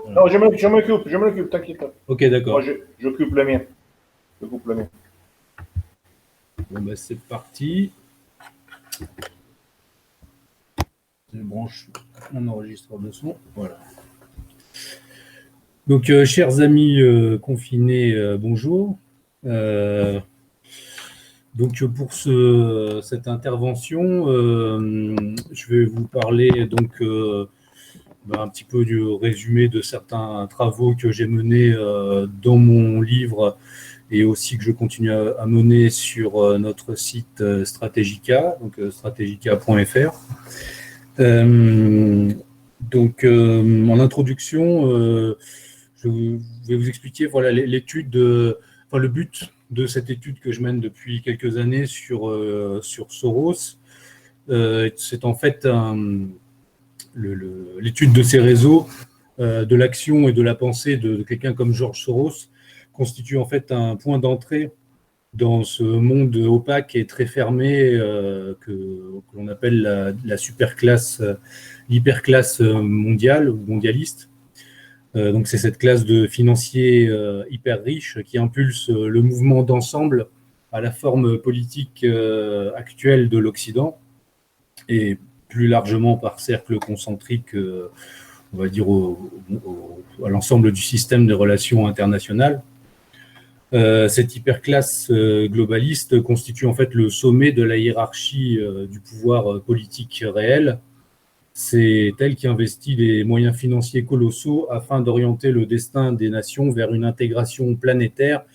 Non, je m'occupe, t'inquiète pas. Ok, d'accord. Moi, j'occupe le mien. J'occupe le mien. Bon, bah, c'est parti. Je branche mon enregistreur de son. Voilà. Donc, chers amis confinés, bonjour. Donc, pour cette intervention, je vais vous parler donc un petit peu du résumé de certains travaux que j'ai menés dans mon livre et aussi que je continue à mener sur notre site Strategica, donc strategica.fr. Donc, en introduction, je vais vous expliquer voilà, l'étude, le but de cette étude que je mène depuis quelques années sur Soros. C'est en fait l'étude de ces réseaux, de l'action et de la pensée de quelqu'un comme George Soros constitue en fait un point d'entrée dans ce monde opaque et très fermé que l'on appelle la superclasse, l'hyperclasse mondiale ou mondialiste. Donc c'est cette classe de financiers hyper riches qui impulse le mouvement d'ensemble à la forme politique actuelle de l'Occident et plus largement par cercle concentrique, on va dire, à l'ensemble du système de relations internationales. Cette hyperclasse globaliste constitue en fait le sommet de la hiérarchie du pouvoir politique réel. C'est elle qui investit les moyens financiers colossaux afin d'orienter le destin des nations vers une intégration planétaire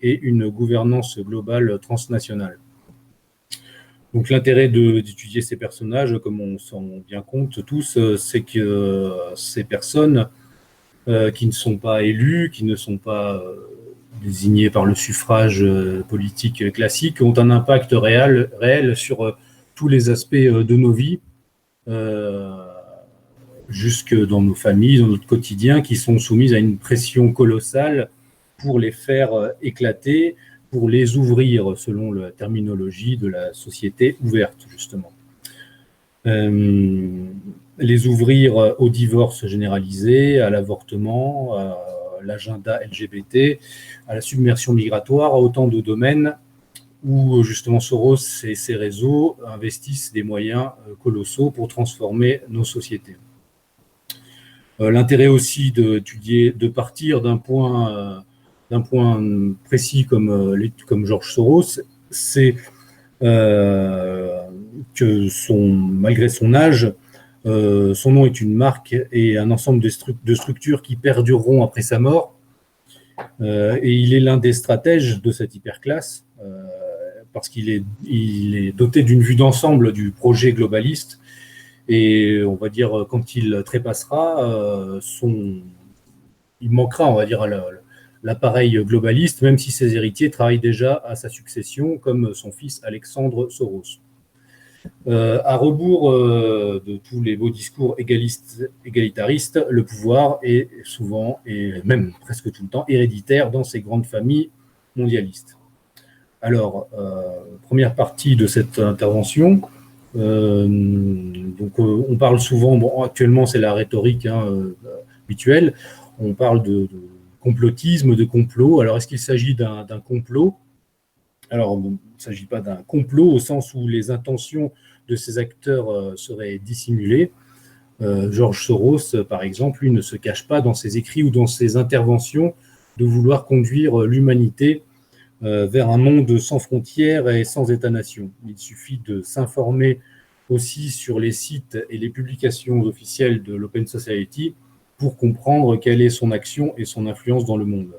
et une gouvernance globale transnationale. Donc l'intérêt d'étudier ces personnages, comme on s'en rend bien compte tous, c'est que ces personnes qui ne sont pas élues, qui ne sont pas désignés par le suffrage politique classique, ont un impact réel sur tous les aspects de nos vies, jusque dans nos familles, dans notre quotidien, qui sont soumises à une pression colossale pour les faire éclater, pour les ouvrir, selon la terminologie de la société ouverte, justement. Les ouvrir au divorce généralisé, à l'avortement, à l'agenda LGBT, à la submersion migratoire, à autant de domaines où justement Soros et ses réseaux investissent des moyens colossaux pour transformer nos sociétés. L'intérêt aussi d'étudier, de partir d'un point précis comme George Soros, c'est que malgré son âge, son nom est une marque et un ensemble de structures qui perdureront après sa mort. Et il est l'un des stratèges de cette hyperclasse, parce qu'il est doté d'une vue d'ensemble du projet globaliste. Et on va dire, quand il trépassera, il manquera, on va dire, l'appareil globaliste, même si ses héritiers travaillent déjà à sa succession, comme son fils Alexandre Soros. À rebours de tous les beaux discours égalitaristes, le pouvoir est souvent, et même presque tout le temps, héréditaire dans ces grandes familles mondialistes. Alors, première partie de cette intervention. On parle souvent, bon, actuellement c'est la rhétorique habituelle, on parle de complotisme, de complot. Alors, est-ce qu'il s'agit d'un complot ? Alors, il ne s'agit pas d'un complot au sens où les intentions de ces acteurs seraient dissimulées. George Soros, par exemple, lui ne se cache pas dans ses écrits ou dans ses interventions de vouloir conduire l'humanité vers un monde sans frontières et sans État-nation. Il suffit de s'informer aussi sur les sites et les publications officielles de l'Open Society pour comprendre quelle est son action et son influence dans le monde.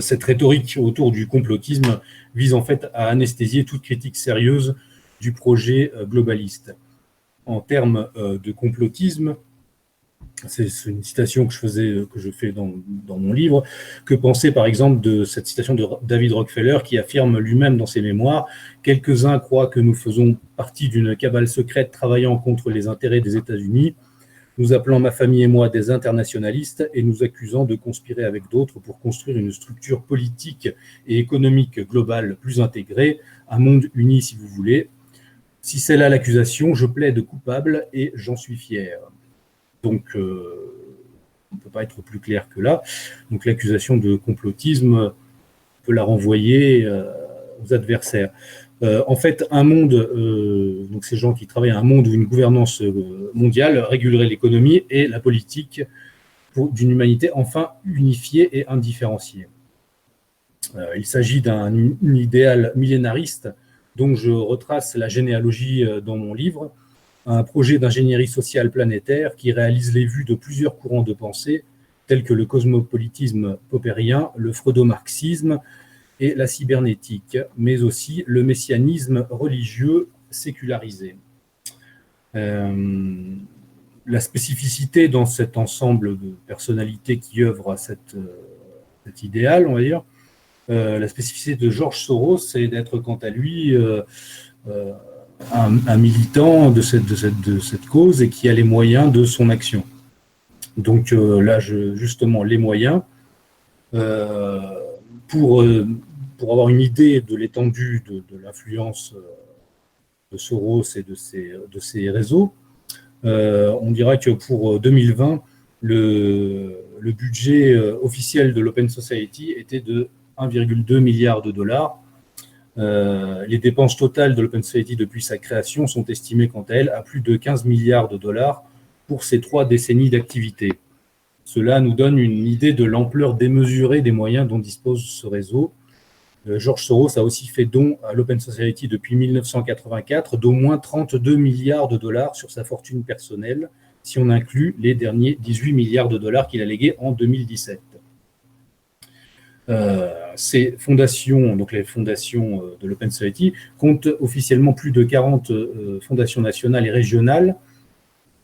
Cette rhétorique autour du complotisme vise en fait à anesthésier toute critique sérieuse du projet globaliste. En termes de complotisme, c'est une citation que je fais dans mon livre, que penser par exemple de cette citation de David Rockefeller qui affirme lui-même dans ses mémoires « Quelques-uns croient que nous faisons partie d'une cabale secrète travaillant contre les intérêts des États-Unis, nous appelant ma famille et moi des internationalistes et nous accusant de conspirer avec d'autres pour construire une structure politique et économique globale plus intégrée, un monde uni si vous voulez. Si c'est là l'accusation, je plaide coupable et j'en suis fier. » Donc, ne peut pas être plus clair que là. Donc l'accusation de complotisme peut la renvoyer aux adversaires. En fait, un monde, donc ces gens qui travaillent à un monde où une gouvernance mondiale régulerait l'économie et la politique d'une humanité enfin unifiée et indifférenciée. Il s'agit d'un idéal millénariste dont je retrace la généalogie dans mon livre, un projet d'ingénierie sociale planétaire qui réalise les vues de plusieurs courants de pensée, tels que le cosmopolitisme popérien, le freudo-marxisme et la cybernétique, mais aussi le messianisme religieux sécularisé. La spécificité dans cet ensemble de personnalités qui œuvrent à cet idéal, on va dire, la spécificité de George Soros, c'est d'être quant à lui un militant de cette cause et qui a les moyens de son action. Donc là, justement, les moyens, pour avoir une idée de l'étendue de l'influence de Soros et de ses réseaux, on dira que pour 2020, le budget officiel de l'Open Society était de 1,2 milliard de dollars. Les dépenses totales de l'Open Society depuis sa création sont estimées quant à elles à plus de 15 milliards de dollars pour ces 3 décennies d'activité. Cela nous donne une idée de l'ampleur démesurée des moyens dont dispose ce réseau. George Soros a aussi fait don à l'Open Society depuis 1984 d'au moins 32 milliards de dollars sur sa fortune personnelle, si on inclut les derniers 18 milliards de dollars qu'il a légués en 2017. Ces fondations, donc les fondations de l'Open Society, comptent officiellement plus de 40 fondations nationales et régionales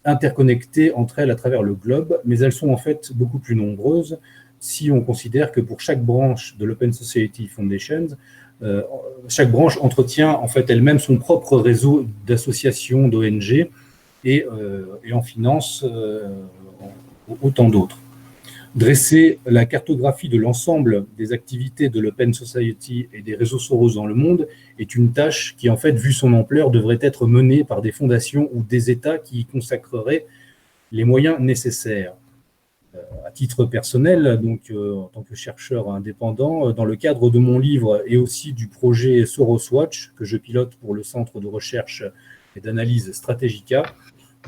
interconnectées entre elles à travers le globe, mais elles sont en fait beaucoup plus nombreuses si on considère que pour chaque branche de l'Open Society Foundation, chaque branche entretient en fait elle-même son propre réseau d'associations, d'ONG et en finance autant d'autres. Dresser la cartographie de l'ensemble des activités de l'Open Society et des réseaux Soros dans le monde est une tâche qui, en fait, vu son ampleur, devrait être menée par des fondations ou des États qui y consacreraient les moyens nécessaires. À titre personnel, donc en tant que chercheur indépendant, dans le cadre de mon livre et aussi du projet Soros Watch que je pilote pour le Centre de recherche et d'analyse Strategica,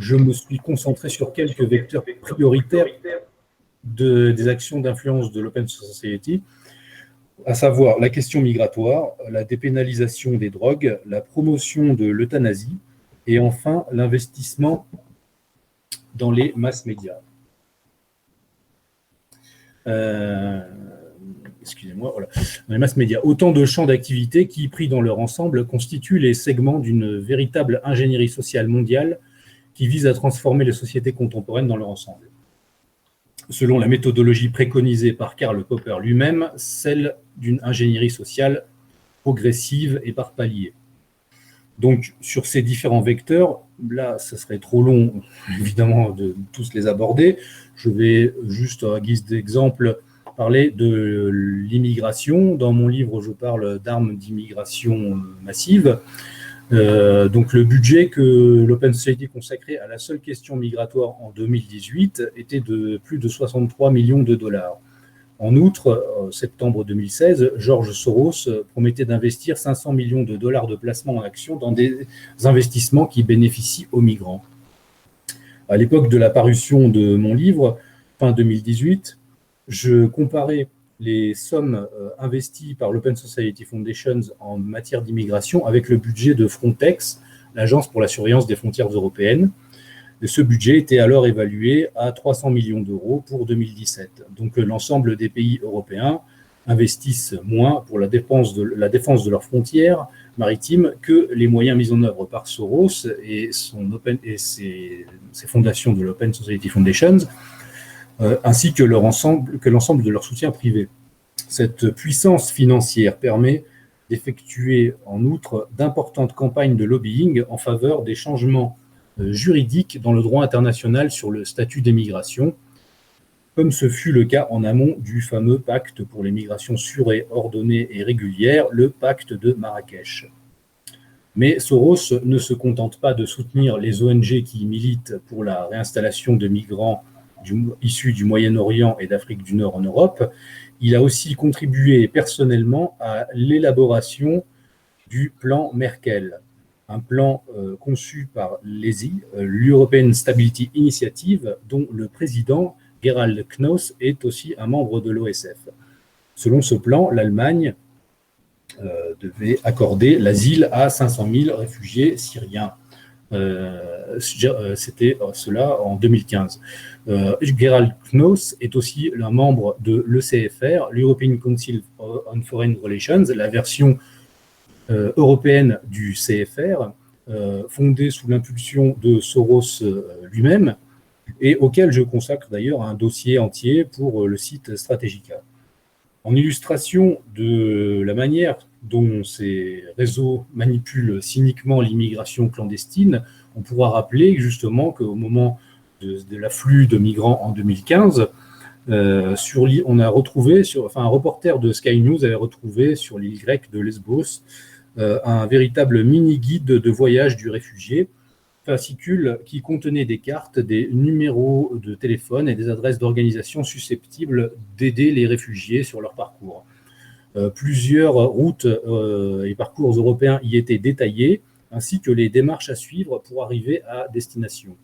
je me suis concentré sur quelques vecteurs prioritaires des actions d'influence de l'Open Society, à savoir la question migratoire, la dépénalisation des drogues, la promotion de l'euthanasie et enfin l'investissement dans les mass médias. Excusez-moi, voilà. Dans les mass médias. Autant de champs d'activité qui, pris dans leur ensemble, constituent les segments d'une véritable ingénierie sociale mondiale qui vise à transformer les sociétés contemporaines dans leur ensemble. Selon la méthodologie préconisée par Karl Popper lui-même, celle d'une ingénierie sociale progressive et par paliers. Donc, sur ces différents vecteurs, là, ce serait trop long, évidemment, de tous les aborder. Je vais juste, à guise d'exemple, parler de l'immigration. Dans mon livre, je parle d'armes d'immigration massive. Donc, le budget que l'Open Society consacrait à la seule question migratoire en 2018 était de plus de 63 millions de dollars. En outre, en septembre 2016, George Soros promettait d'investir 500 millions de dollars de placement en actions dans des investissements qui bénéficient aux migrants. À l'époque de la parution de mon livre, fin 2018, je comparais les sommes investies par l'Open Society Foundation en matière d'immigration avec le budget de Frontex, l'agence pour la surveillance des frontières européennes. Et ce budget était alors évalué à 300 millions d'euros pour 2017. Donc l'ensemble des pays européens investissent moins pour la défense de leurs frontières maritimes que les moyens mis en œuvre par Soros et ses fondations de l'Open Society Foundation, ainsi que l'ensemble de leur soutien privé. Cette puissance financière permet d'effectuer en outre d'importantes campagnes de lobbying en faveur des changements juridiques dans le droit international sur le statut des migrations, comme ce fut le cas en amont du fameux pacte pour les migrations sûres et ordonnées et régulières, le pacte de Marrakech. Mais Soros ne se contente pas de soutenir les ONG qui militent pour la réinstallation de migrants issus du Moyen-Orient et d'Afrique du Nord en Europe. Il a aussi contribué personnellement à l'élaboration du plan Merkel, un plan conçu par l'ESI, l'European Stability Initiative, dont le président, Gerald Knoss, est aussi un membre de l'OSF. Selon ce plan, l'Allemagne devait accorder l'asile à 500 000 réfugiés syriens. C'était cela en 2015. Gerald Knoss est aussi un membre de l'ECFR, l'European Council on Foreign Relations, la version européenne du CFR, fondée sous l'impulsion de Soros lui-même, et auquel je consacre d'ailleurs un dossier entier pour le site Strategica. En illustration de la manière dont ces réseaux manipulent cyniquement l'immigration clandestine, on pourra rappeler justement qu'au moment de l'afflux de migrants en 2015, on a retrouvé, un reporter de Sky News avait retrouvé sur l'île grecque de Lesbos un véritable mini-guide de voyage du réfugié, fascicule qui contenait des cartes, des numéros de téléphone et des adresses d'organisations susceptibles d'aider les réfugiés sur leur parcours. Plusieurs routes et parcours européens y étaient détaillés, ainsi que les démarches à suivre pour arriver à destination.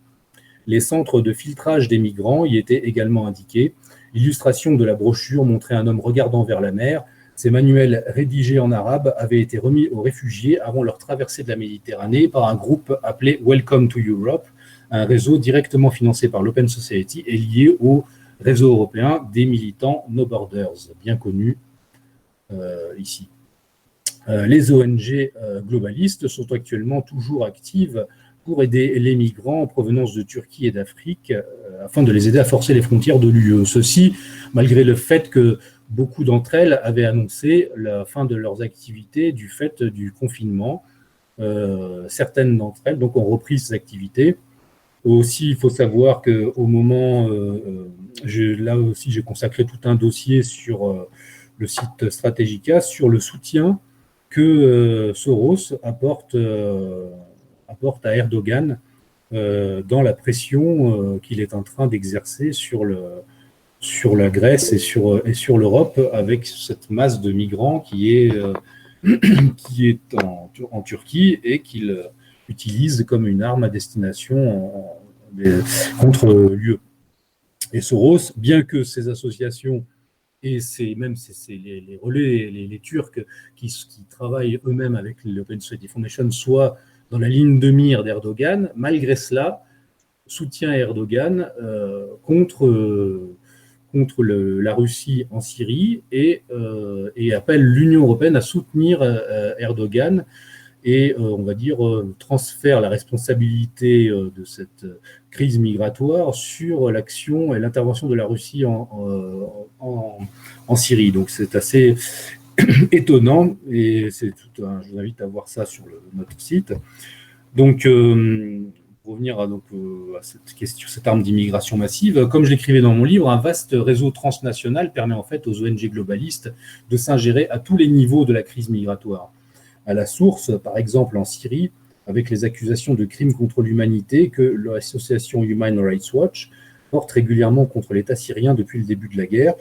Les centres de filtrage des migrants y étaient également indiqués. L'illustration de la brochure montrait un homme regardant vers la mer. Ces manuels rédigés en arabe avaient été remis aux réfugiés avant leur traversée de la Méditerranée par un groupe appelé Welcome to Europe, un réseau directement financé par l'Open Society et lié au réseau européen des militants No Borders, bien connu ici. Les ONG globalistes sont actuellement toujours actives pour aider les migrants en provenance de Turquie et d'Afrique afin de les aider à forcer les frontières de l'UE. Ceci, malgré le fait que beaucoup d'entre elles avaient annoncé la fin de leurs activités du fait du confinement. Certaines d'entre elles donc, ont repris ces activités. Aussi, il faut savoir qu'au moment, là aussi, j'ai consacré tout un dossier sur le site Strategica sur le soutien que Soros apporte à Erdogan dans la pression qu'il est en train d'exercer sur la Grèce et sur l'Europe avec cette masse de migrants qui est en Turquie et qu'il utilise comme une arme à destination contre l'UE. Et Soros, bien que ces associations et les relais, les Turcs qui travaillent eux-mêmes avec l'Open Society Foundation soient dans la ligne de mire d'Erdogan, malgré cela, soutient Erdogan contre la Russie en Syrie et appelle l'Union européenne à soutenir Erdogan et, on va dire, transfère la responsabilité de cette crise migratoire sur l'action et l'intervention de la Russie en Syrie. Donc c'est assez étonnant et je vous invite à voir ça sur notre site. Donc, pour revenir à cette question, cette arme d'immigration massive, comme je l'écrivais dans mon livre, un vaste réseau transnational permet en fait aux ONG globalistes de s'ingérer à tous les niveaux de la crise migratoire. À la source, par exemple en Syrie, avec les accusations de crimes contre l'humanité que l'association Human Rights Watch porte régulièrement contre l'État syrien depuis le début de la guerre,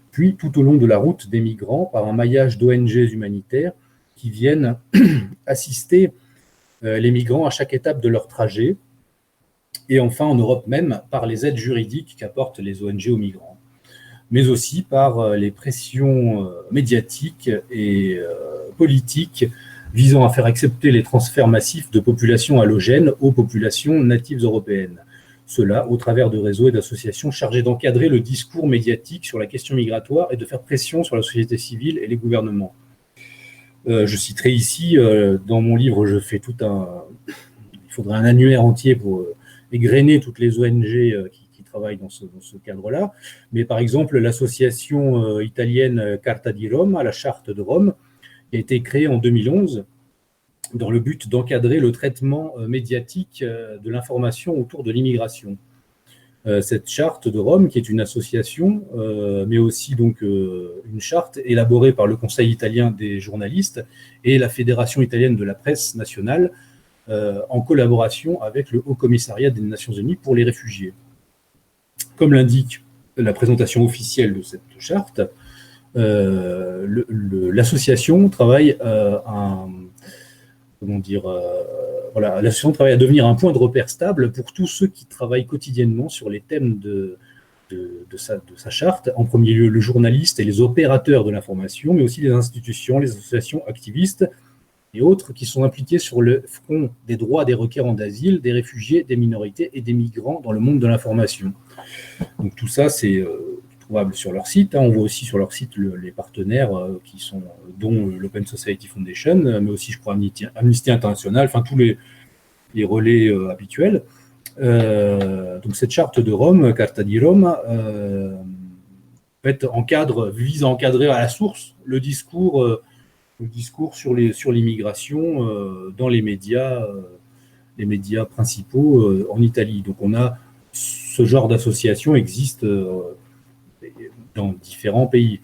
puis tout au long de la route des migrants par un maillage d'ONG humanitaires qui viennent assister les migrants à chaque étape de leur trajet, et enfin en Europe même par les aides juridiques qu'apportent les ONG aux migrants, mais aussi par les pressions médiatiques et politiques visant à faire accepter les transferts massifs de populations allogènes aux populations natives européennes. Cela au travers de réseaux et d'associations chargés d'encadrer le discours médiatique sur la question migratoire et de faire pression sur la société civile et les gouvernements. Je citerai ici, dans mon livre, il faudrait un annuaire entier pour égrener toutes les ONG qui travaillent dans ce cadre-là. Mais par exemple, l'association italienne Carta di Roma, la Charte de Rome, qui a été créée en 2011 dans le but d'encadrer le traitement médiatique de l'information autour de l'immigration. Cette charte de Rome, qui est une association, mais aussi donc une charte élaborée par le Conseil italien des journalistes et la Fédération italienne de la presse nationale, en collaboration avec le Haut Commissariat des Nations Unies pour les réfugiés. comme l'indique la présentation officielle de cette charte, l'association travaille l'association travaille à devenir un point de repère stable pour tous ceux qui travaillent quotidiennement sur les thèmes de sa charte. En premier lieu, le journaliste et les opérateurs de l'information, mais aussi les institutions, les associations activistes et autres qui sont impliqués sur le front des droits des requérants d'asile, des réfugiés, des minorités et des migrants dans le monde de l'information. Donc tout ça, c'est trouvable sur leur site. On voit aussi sur leur site les partenaires qui sont, dont l'Open Society Foundation, mais aussi, je crois, Amnesty International, enfin tous les relais habituels. Donc cette charte de Rome, Carta di Roma, vise à encadrer à la source le discours sur l'immigration dans les médias principaux en Italie. Donc on a ce genre d'association existe dans différents pays.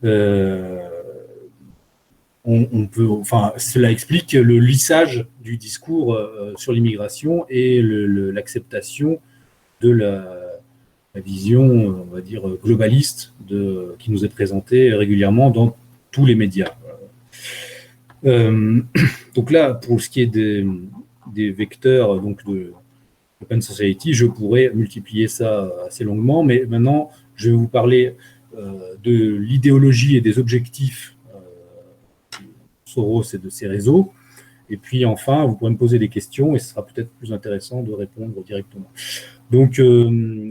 Cela explique le lissage du discours sur l'immigration et l'acceptation de la vision, on va dire, globaliste qui nous est présentée régulièrement dans tous les médias. Donc là, pour ce qui est des vecteurs donc de Open Society, je pourrais multiplier ça assez longuement, mais maintenant, je vais vous parler de l'idéologie et des objectifs de Soros et de ses réseaux. Et puis enfin, vous pourrez me poser des questions et ce sera peut-être plus intéressant de répondre directement. Donc,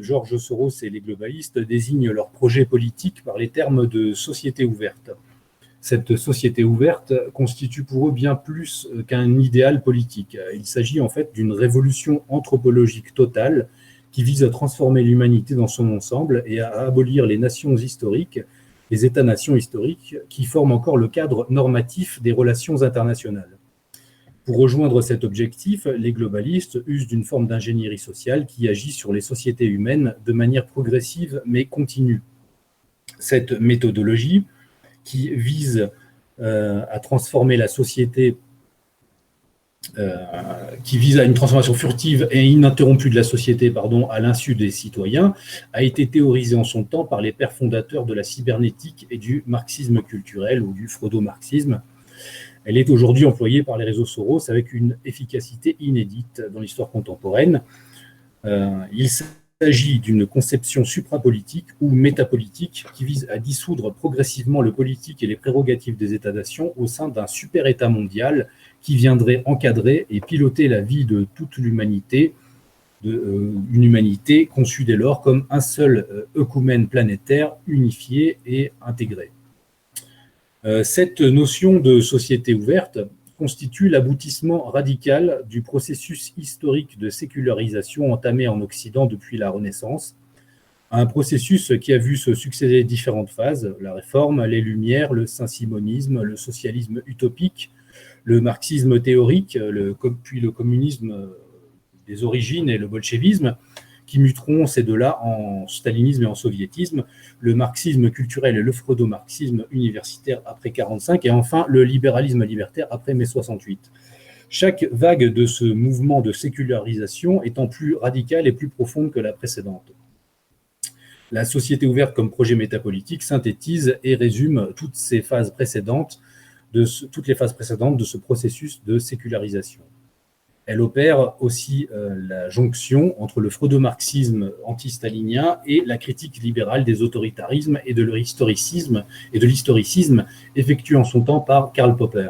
George Soros et les globalistes désignent leur projet politique par les termes de société ouverte. Cette société ouverte constitue pour eux bien plus qu'un idéal politique. Il s'agit en fait d'une révolution anthropologique totale qui vise à transformer l'humanité dans son ensemble et à abolir les nations historiques, les États-nations historiques, qui forment encore le cadre normatif des relations internationales. Pour rejoindre cet objectif, les globalistes usent d'une forme d'ingénierie sociale qui agit sur les sociétés humaines de manière progressive mais continue. Cette méthodologie, qui vise à transformer la société, qui vise à une transformation furtive et ininterrompue de la société, à l'insu des citoyens, a été théorisée en son temps par les pères fondateurs de la cybernétique et du marxisme culturel ou du freudo-marxisme. Elle est aujourd'hui employée par les réseaux Soros avec une efficacité inédite dans l'histoire contemporaine. Il s'agit d'une conception suprapolitique ou métapolitique qui vise à dissoudre progressivement le politique et les prérogatives des États-nations au sein d'un super-État mondial qui viendrait encadrer et piloter la vie de toute l'humanité, une humanité conçue dès lors comme un seul œcumène planétaire unifié et intégré. Cette notion de société ouverte constitue l'aboutissement radical du processus historique de sécularisation entamé en Occident depuis la Renaissance, un processus qui a vu se succéder différentes phases, la Réforme, les Lumières, le saint-simonisme, le socialisme utopique, le marxisme théorique, puis le communisme des origines et le bolchevisme, qui muteront ces deux-là en stalinisme et en soviétisme, le marxisme culturel et le freudo-marxisme universitaire après 1945, et enfin le libéralisme libertaire après mai 68. Chaque vague de ce mouvement de sécularisation étant plus radicale et plus profonde que la précédente. La société ouverte comme projet métapolitique synthétise et résume toutes les phases précédentes de ce processus de sécularisation. Elle opère aussi la jonction entre le freudo-marxisme anti-stalinien et la critique libérale des autoritarismes et de l'historicisme effectué en son temps par Karl Popper.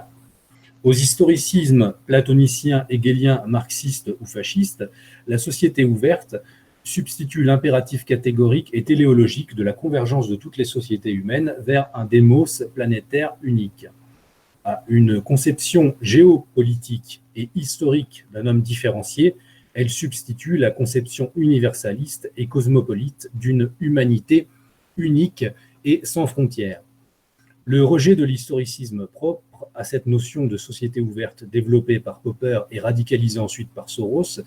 Aux historicismes platoniciens, hegeliens, marxistes ou fascistes, la société ouverte substitue l'impératif catégorique et téléologique de la convergence de toutes les sociétés humaines vers un démos planétaire unique. À une conception géopolitique et historique d'un homme différencié, elle substitue la conception universaliste et cosmopolite d'une humanité unique et sans frontières. Le rejet de l'historicisme propre à cette notion de société ouverte développée par Popper et radicalisée ensuite par Soros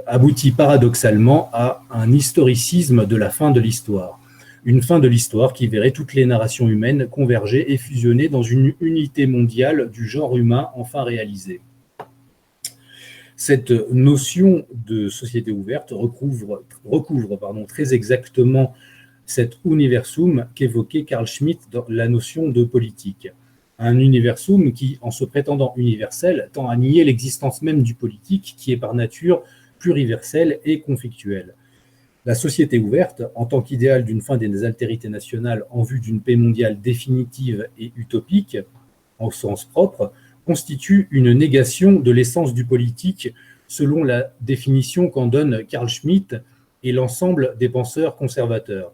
aboutit paradoxalement à un historicisme de la fin de l'histoire. Une fin de l'histoire qui verrait toutes les narrations humaines converger et fusionner dans une unité mondiale du genre humain enfin réalisée. Cette notion de société ouverte recouvre très exactement cet universum qu'évoquait Carl Schmitt dans la notion de politique. Un universum qui, en se prétendant universel, tend à nier l'existence même du politique, qui est par nature pluriversel et conflictuel. La société ouverte, en tant qu'idéal d'une fin des altérités nationales en vue d'une paix mondiale définitive et utopique, au sens propre, constitue une négation de l'essence du politique selon la définition qu'en donne Carl Schmitt et l'ensemble des penseurs conservateurs.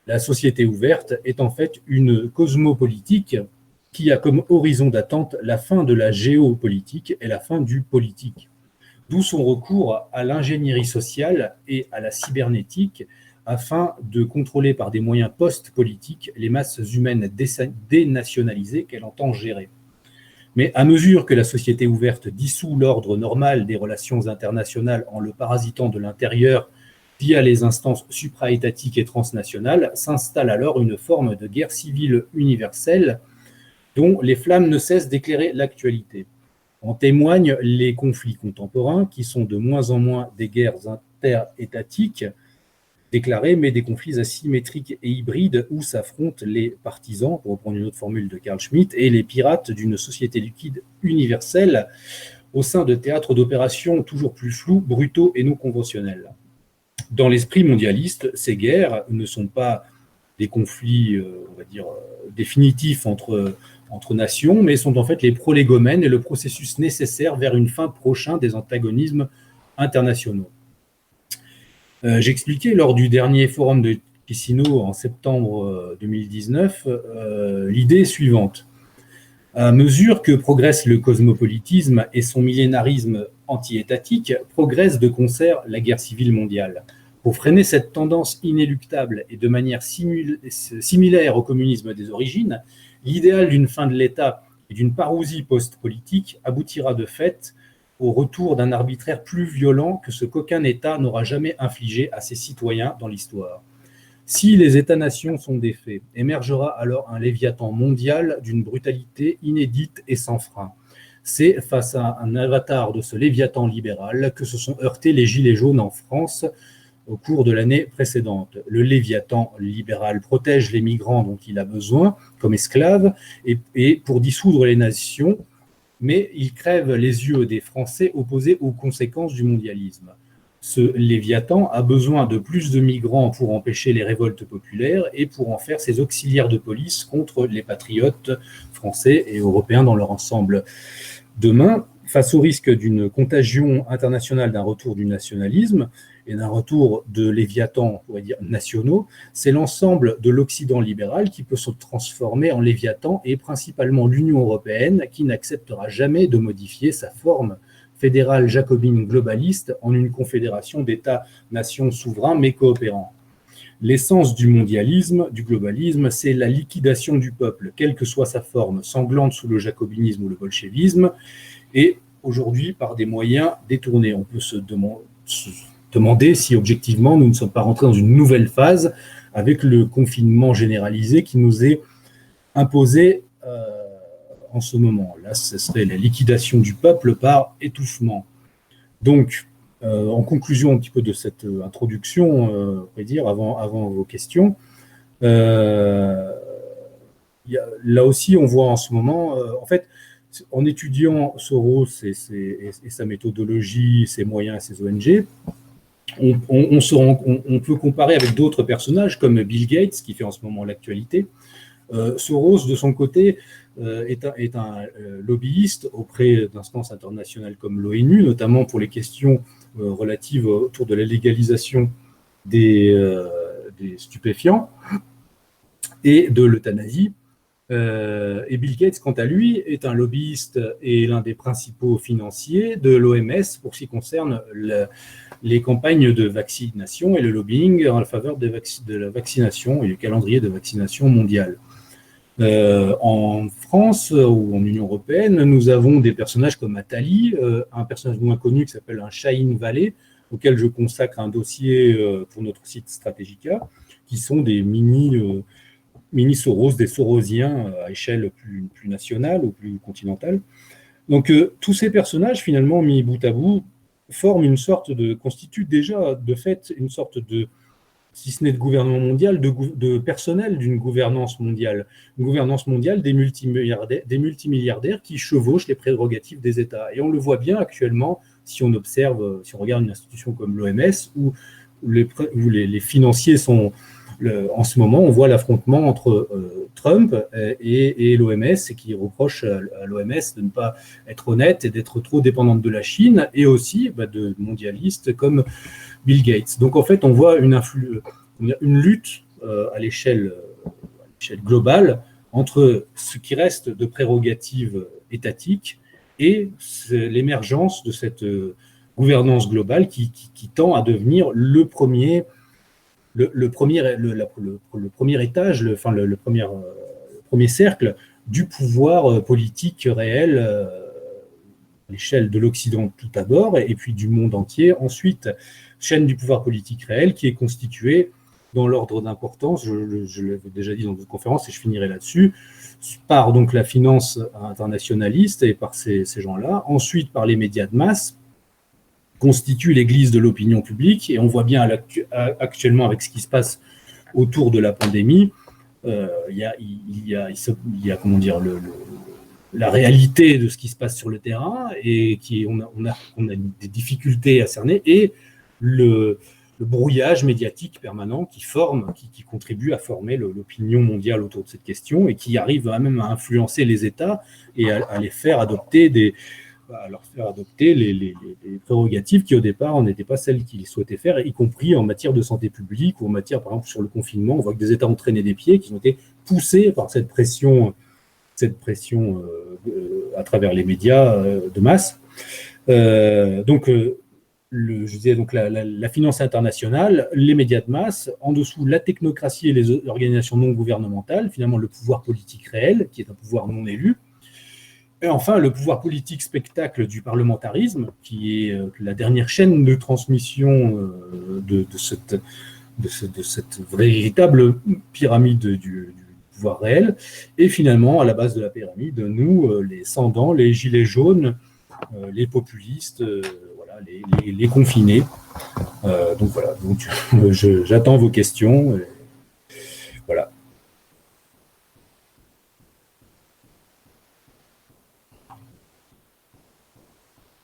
La société ouverte est en fait une cosmopolitique qui a comme horizon d'attente la fin de la géopolitique et la fin du politique. D'où son recours à l'ingénierie sociale et à la cybernétique afin de contrôler par des moyens post-politiques les masses humaines dénationalisées qu'elle entend gérer. Mais à mesure que la société ouverte dissout l'ordre normal des relations internationales en le parasitant de l'intérieur via les instances supra-étatiques et transnationales, s'installe alors une forme de guerre civile universelle dont les flammes ne cessent d'éclairer l'actualité. En témoignent les conflits contemporains qui sont de moins en moins des guerres interétatiques déclarées, mais des conflits asymétriques et hybrides où s'affrontent les partisans, pour reprendre une autre formule de Carl Schmitt, et les pirates d'une société liquide universelle au sein de théâtres d'opérations toujours plus flous, brutaux et non conventionnels. Dans l'esprit mondialiste, ces guerres ne sont pas des conflits, on va dire, définitifs entre nations, mais sont en fait les prolégomènes et le processus nécessaire vers une fin prochaine des antagonismes internationaux. J'expliquais lors du dernier forum de Chisinau en septembre 2019 l'idée suivante. À mesure que progresse le cosmopolitisme et son millénarisme anti-étatique, progresse de concert la guerre civile mondiale. Pour freiner cette tendance inéluctable et de manière similaire au communisme des origines, l'idéal d'une fin de l'État et d'une parousie post-politique aboutira de fait au retour d'un arbitraire plus violent que ce qu'aucun État n'aura jamais infligé à ses citoyens dans l'histoire. Si les États-nations sont défaits, émergera alors un léviathan mondial d'une brutalité inédite et sans frein. C'est face à un avatar de ce léviathan libéral que se sont heurtés les Gilets jaunes en France au cours de l'année précédente. Le léviathan libéral protège les migrants dont il a besoin comme esclaves et pour dissoudre les nations, mais il crève les yeux des Français opposés aux conséquences du mondialisme. Ce léviathan a besoin de plus de migrants pour empêcher les révoltes populaires et pour en faire ses auxiliaires de police contre les patriotes français et européens dans leur ensemble. Demain, face au risque d'une contagion internationale d'un retour du nationalisme et d'un retour de léviathans, on va dire, nationaux, c'est l'ensemble de l'Occident libéral qui peut se transformer en léviathan et principalement l'Union européenne qui n'acceptera jamais de modifier sa forme fédérale jacobine globaliste en une confédération d'États-nations souverains mais coopérants. L'essence du mondialisme, du globalisme, c'est la liquidation du peuple, quelle que soit sa forme, sanglante sous le jacobinisme ou le bolchevisme, et aujourd'hui par des moyens détournés. On peut se demander si objectivement nous ne sommes pas rentrés dans une nouvelle phase avec le confinement généralisé qui nous est imposé en ce moment. Là, ce serait la liquidation du peuple par étouffement. Donc, en conclusion un petit peu de cette introduction, on va dire, avant vos questions, là aussi, on voit en ce moment, en fait, en étudiant Soros et sa méthodologie, ses moyens, ses ONG, on peut comparer avec d'autres personnages comme Bill Gates, qui fait en ce moment l'actualité. Soros, de son côté, est un lobbyiste auprès d'instances internationales comme l'ONU, notamment pour les questions relatives autour de la légalisation des stupéfiants et de l'euthanasie. Et Bill Gates, quant à lui, est un lobbyiste et l'un des principaux financiers de l'OMS pour ce qui concerne les campagnes de vaccination et le lobbying en faveur de la vaccination et le calendrier de vaccination mondiale. En France ou en Union européenne, nous avons des personnages comme Attali, un personnage moins connu qui s'appelle un Shahin Vallée, auquel je consacre un dossier pour notre site Stratégica, qui sont des mini Soros, des Sorosiens à échelle plus nationale ou plus continentale. Donc, tous ces personnages, finalement, mis bout à bout, constituent déjà, de fait, une sorte de, si ce n'est de gouvernement mondial, de personnel d'une gouvernance mondiale. Une gouvernance mondiale des multimilliardaires qui chevauchent les prérogatives des États. Et on le voit bien actuellement, si on observe, si on regarde une institution comme l'OMS, où les financiers sont... en ce moment, on voit l'affrontement entre Trump et l'OMS, et qui reproche à l'OMS de ne pas être honnête et d'être trop dépendante de la Chine, et aussi de mondialistes comme Bill Gates. Donc en fait, on voit une lutte à l'échelle globale entre ce qui reste de prérogatives étatiques et l'émergence de cette gouvernance globale qui tend à devenir le premier étage, le premier cercle du pouvoir politique réel à l'échelle de l'Occident tout d'abord, et puis du monde entier ensuite. Chaîne du pouvoir politique réel qui est constituée dans l'ordre d'importance, je l'avais déjà dit dans d'autres conférences et je finirai là-dessus, par donc la finance internationaliste et par ces gens-là, ensuite par les médias de masse, constitue l'église de l'opinion publique, et on voit bien actuellement avec ce qui se passe autour de la pandémie, il y a comment dire, la réalité de ce qui se passe sur le terrain, et on a des difficultés à cerner, et le brouillage médiatique permanent qui contribue à former l'opinion mondiale autour de cette question, et qui arrive même à influencer les États et à les faire adopter les prérogatives qui au départ n'étaient pas celles qu'ils souhaitaient faire, y compris en matière de santé publique ou en matière, par exemple, sur le confinement. On voit que des États ont traîné des pieds, qui ont été poussés par cette pression à travers les médias de masse. Je disais donc la finance internationale, les médias de masse, en dessous la technocratie et les organisations non gouvernementales, finalement le pouvoir politique réel, qui est un pouvoir non élu, et enfin le pouvoir politique spectacle du parlementarisme, qui est la dernière chaîne de transmission de cette véritable pyramide du pouvoir réel, et finalement à la base de la pyramide, nous, les sans-dents, les gilets jaunes, les populistes, les confinés. Donc voilà, j'attends vos questions. Voilà.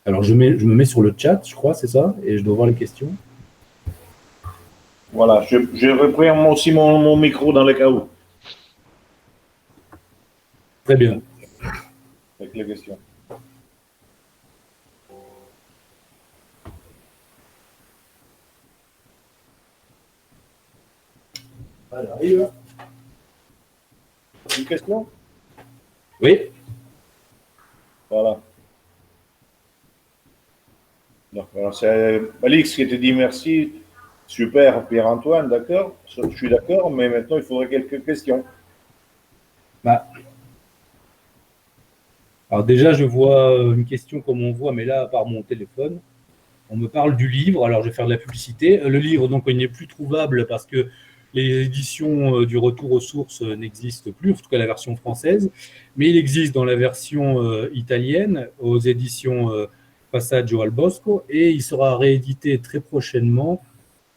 Alors je me mets sur le chat, je crois, c'est ça, et je dois voir les questions. Voilà, je reprends aussi mon micro dans le cas où. Très bien. Avec les questions. Elle arrive. Une question? Oui. Voilà. Alors, c'est Alix qui te dit merci. Super, Pierre-Antoine, d'accord? Je suis d'accord, mais maintenant, il faudrait quelques questions. Alors déjà, je vois une question comme on voit, mais là, par mon téléphone. On me parle du livre, alors je vais faire de la publicité. Le livre, donc, il n'est plus trouvable parce que les éditions du Retour aux sources n'existent plus, en tout cas la version française, mais il existe dans la version italienne, aux éditions Passaggio al Bosco, et il sera réédité très prochainement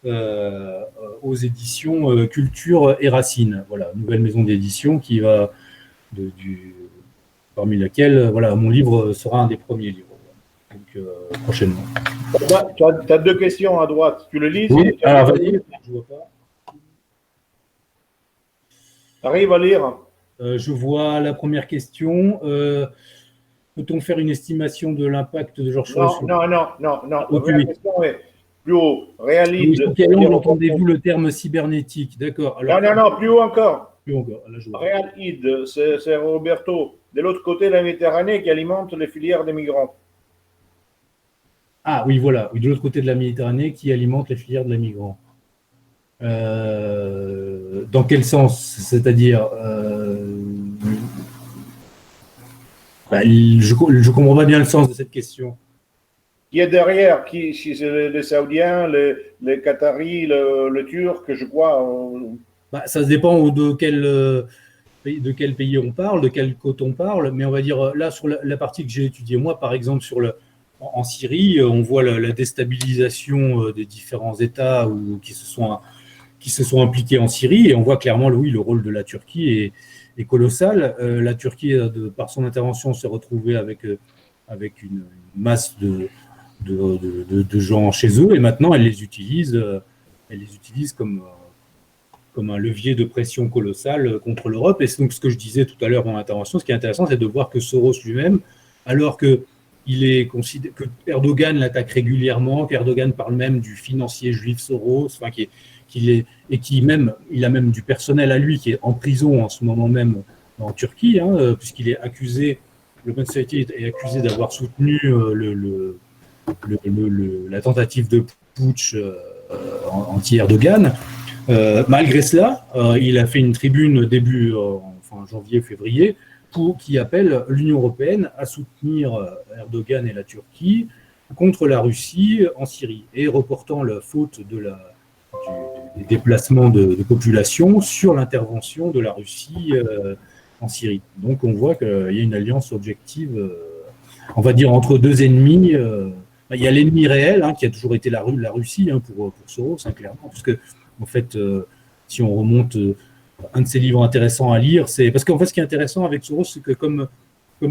aux éditions Culture et Racine. Voilà, nouvelle maison d'édition qui va parmi laquelle mon livre sera un des premiers livres. Donc prochainement. Tu as deux questions à droite. Tu le lis? Oui, alors vas-y, je vois pas. Arrive à lire. Je vois la première question. Peut-on faire une estimation de l'impact de George Soros? Non. La première question est plus haut. Réalise. Sous quel angle entendez-vous le terme cybernétique? D'accord. Non, plus haut encore. Plus haut encore. Là, je vois. Realid, c'est Roberto. De l'autre côté de la Méditerranée qui alimente les filières des migrants. Ah oui, voilà. Oui, de l'autre côté de la Méditerranée qui alimente les filières de la migrants. Dans quel sens? C'est-à-dire, je ne comprends pas bien le sens de cette question. Qui est derrière? Si c'est les Saoudiens, les Qataris, le Turc, je crois. Ça dépend de de quel pays on parle, de quel côté on parle, mais on va dire là sur la partie que j'ai étudiée moi, par exemple en Syrie, on voit la déstabilisation des différents États qui se sont impliqués en Syrie, et on voit clairement oui, le rôle de la Turquie est colossal. La Turquie, par son intervention, s'est retrouvée avec une masse de gens chez eux, et maintenant elle les utilise comme un levier de pression colossal contre l'Europe. Et c'est donc ce que je disais tout à l'heure dans l'intervention, ce qui est intéressant, c'est de voir que Soros lui-même, alors que que Erdogan l'attaque régulièrement, qu'Erdogan parle même du financier juif Soros, enfin, il a même du personnel à lui qui est en prison en ce moment même en Turquie, puisqu'il est accusé, l'Open Society est accusé d'avoir soutenu la tentative de putsch anti-Erdogan. Malgré cela, il a fait une tribune fin janvier-février, qui appelle l'Union européenne à soutenir Erdogan et la Turquie contre la Russie en Syrie, et reportant la faute des déplacements de population sur l'intervention de la Russie en Syrie. Donc on voit qu'il y a une alliance objective, on va dire, entre deux ennemis. Il y a l'ennemi réel, qui a toujours été la Russie, pour Soros, clairement, parce que en fait, si on remonte un de ses livres intéressants à lire, c'est parce qu'en fait, ce qui est intéressant avec Soros, c'est que comme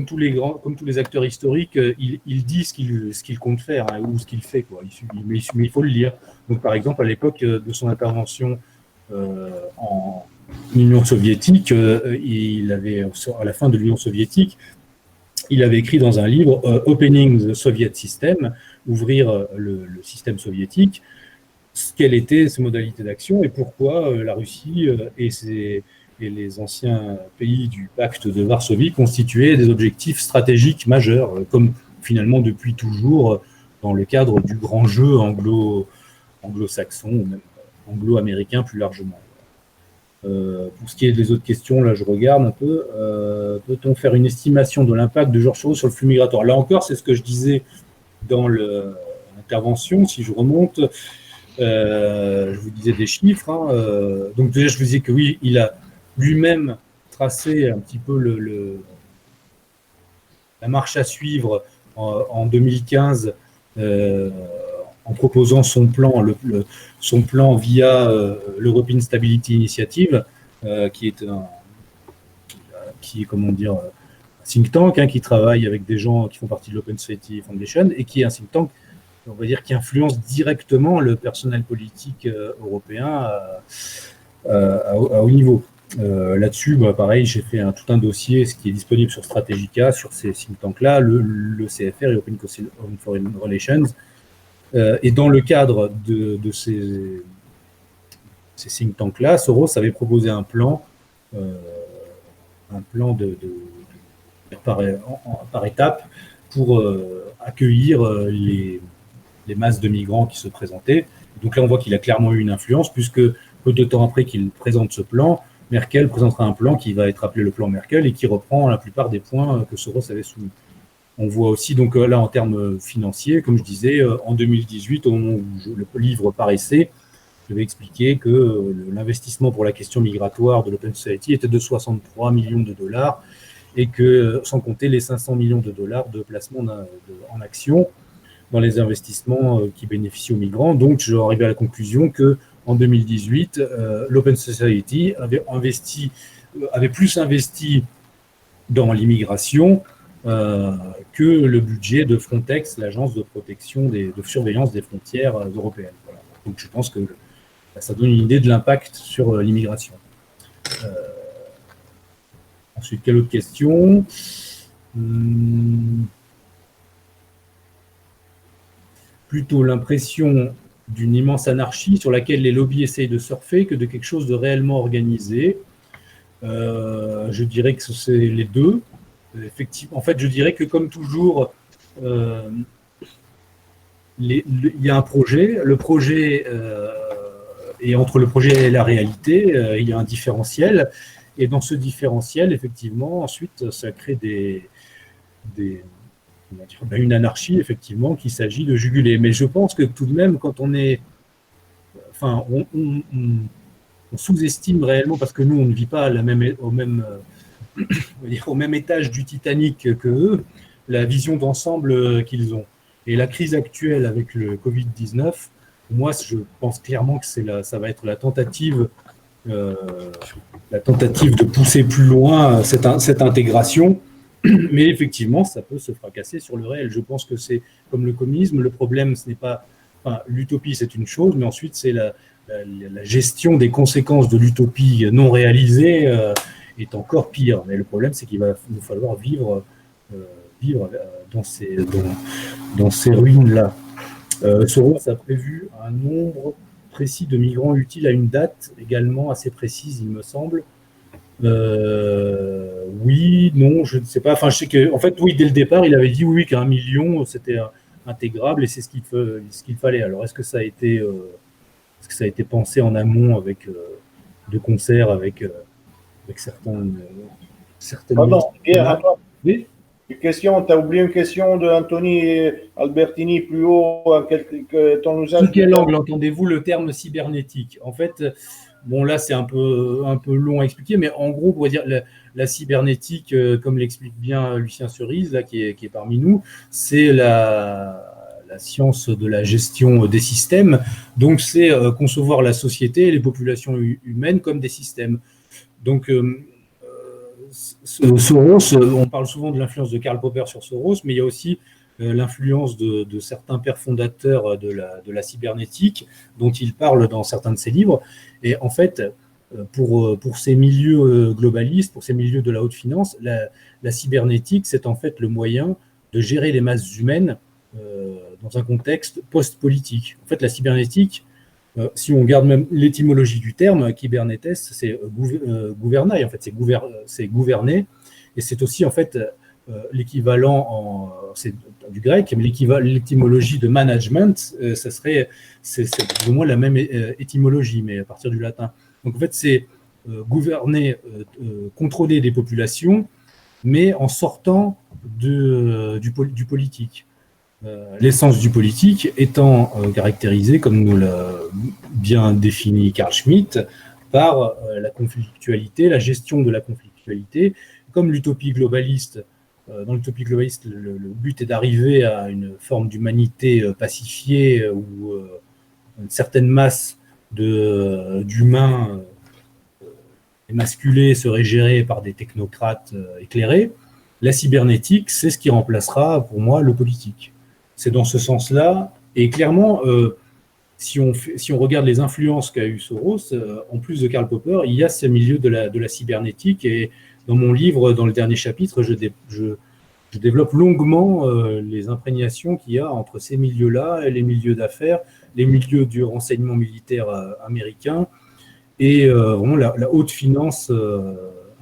tous les acteurs historiques, il dit ce qu'il compte faire, ou ce qu'il fait, quoi. Mais il faut le lire. Donc, par exemple, à l'époque de son intervention en Union soviétique, à la fin de l'Union soviétique, il avait écrit dans un livre Opening the Soviet System, ouvrir le système soviétique, quelles étaient ses modalités d'action et pourquoi la Russie et les anciens pays du pacte de Varsovie constituaient des objectifs stratégiques majeurs, comme finalement depuis toujours dans le cadre du grand jeu anglo-saxon ou même anglo-américain plus largement. Pour ce qui est des autres questions, là je regarde un peu. Peut-on faire une estimation de l'impact de Georges Soros sur le flux migratoire? Là encore, c'est ce que je disais dans l'intervention, si je remonte. Je vous disais des chiffres. Donc déjà, je vous disais que oui, il a lui-même tracé un petit peu la marche à suivre en 2015 en proposant son plan, son plan via l'European Stability Initiative, qui est comment dire, un think tank qui travaille avec des gens qui font partie de l'Open Society Foundation, et qui est un think tank, on va dire, qui influence directement le personnel politique européen à haut niveau. Là-dessus, pareil, j'ai fait tout un dossier, ce qui est disponible sur Strategica, sur ces think tanks-là, le CFR, European Council on Foreign Relations. Et dans le cadre de ces think tanks-là, Soros avait proposé un plan par étape pour accueillir les masses de migrants qui se présentaient. Donc là, on voit qu'il a clairement eu une influence, puisque peu de temps après qu'il présente ce plan, Merkel présentera un plan qui va être appelé le plan Merkel et qui reprend la plupart des points que Soros avait soumis. On voit aussi, donc là, en termes financiers, comme je disais, en 2018, au moment où le livre paraissait, je vais expliquer que l'investissement pour la question migratoire de l'Open Society était de 63 millions de dollars, et que, sans compter les 500 millions de dollars de placement en actions dans les investissements qui bénéficient aux migrants. Donc, je vais arriver à la conclusion qu'en 2018, l'Open Society avait plus investi dans l'immigration que le budget de Frontex, l'agence de protection de surveillance des frontières européennes. Voilà. Donc, je pense que ça donne une idée de l'impact sur l'immigration. Ensuite, quelle autre question? Plutôt l'impression d'une immense anarchie sur laquelle les lobbies essayent de surfer que de quelque chose de réellement organisé. Je dirais que c'est les deux. Effectivement, en fait, je dirais que comme toujours, il y a un projet. Le projet, et entre le projet et la réalité, il y a un différentiel. Et dans ce différentiel, effectivement, ensuite, ça crée une anarchie, effectivement, qu'il s'agit de juguler. Mais je pense que tout de même, quand on est... Enfin, on sous-estime réellement, parce que nous, on ne vit pas au même étage du Titanic que eux, la vision d'ensemble qu'ils ont. Et la crise actuelle avec le Covid-19, moi, je pense clairement que ça va être la tentative de pousser plus loin cette intégration. Mais effectivement, ça peut se fracasser sur le réel. Je pense que c'est comme le communisme, le problème, ce n'est pas... Enfin, l'utopie, c'est une chose, mais ensuite, c'est la gestion des conséquences de l'utopie non réalisée est encore pire. Mais le problème, c'est qu'il va nous falloir vivre dans ces ruines-là. Soros a prévu un nombre précis de migrants utiles à une date également assez précise, il me semble. Oui, non, je ne sais pas. Enfin, je sais que, en fait, oui, dès le départ, il avait dit oui qu'1 million c'était intégrable et c'est ce qu'il fallait. Alors, est-ce que ça a été pensé en amont avec de concert avec certaines. Pardon, Pierre, oui. Question, tu as oublié une question de Anthony Albertini plus haut. Sous quel angle entendez-vous le terme cybernétique? En fait, bon là c'est un peu long à expliquer, mais en gros, on va dire la cybernétique, comme l'explique bien Lucien Cerise, là, qui est parmi nous, c'est la science de la gestion des systèmes. Donc c'est concevoir la société et les populations humaines comme des systèmes. Donc Soros, on parle souvent de l'influence de Karl Popper sur Soros, mais il y a aussi l'influence de certains pères fondateurs de la cybernétique, dont il parle dans certains de ses livres. Et en fait, pour ces milieux globalistes, pour ces milieux de la haute finance, la cybernétique, c'est en fait le moyen de gérer les masses humaines dans un contexte post-politique. En fait, la cybernétique, si on regarde même l'étymologie du terme, kybernetes, c'est gouvernail, en fait, c'est gouverner, et c'est aussi en fait l'équivalent, c'est du grec, mais l'étymologie de management, c'est plus ou moins la même étymologie, mais à partir du latin. Donc en fait, c'est gouverner, contrôler des populations, mais en sortant du politique. L'essence du politique étant caractérisée, comme nous l'a bien défini Carl Schmitt, par la conflictualité, la gestion de la conflictualité. Comme l'utopie globaliste, dans l'utopie globaliste, le but est d'arriver à une forme d'humanité pacifiée où une certaine masse d'humains émasculés serait gérée par des technocrates éclairés. La cybernétique, c'est ce qui remplacera pour moi le politique. C'est dans ce sens-là. Et clairement, si on regarde les influences qu'a eu Soros, en plus de Karl Popper, il y a ce milieu de la cybernétique. Et dans mon livre, dans le dernier chapitre, je développe longuement les imprégnations qu'il y a entre ces milieux-là et les milieux d'affaires, les milieux du renseignement militaire américain et vraiment la haute finance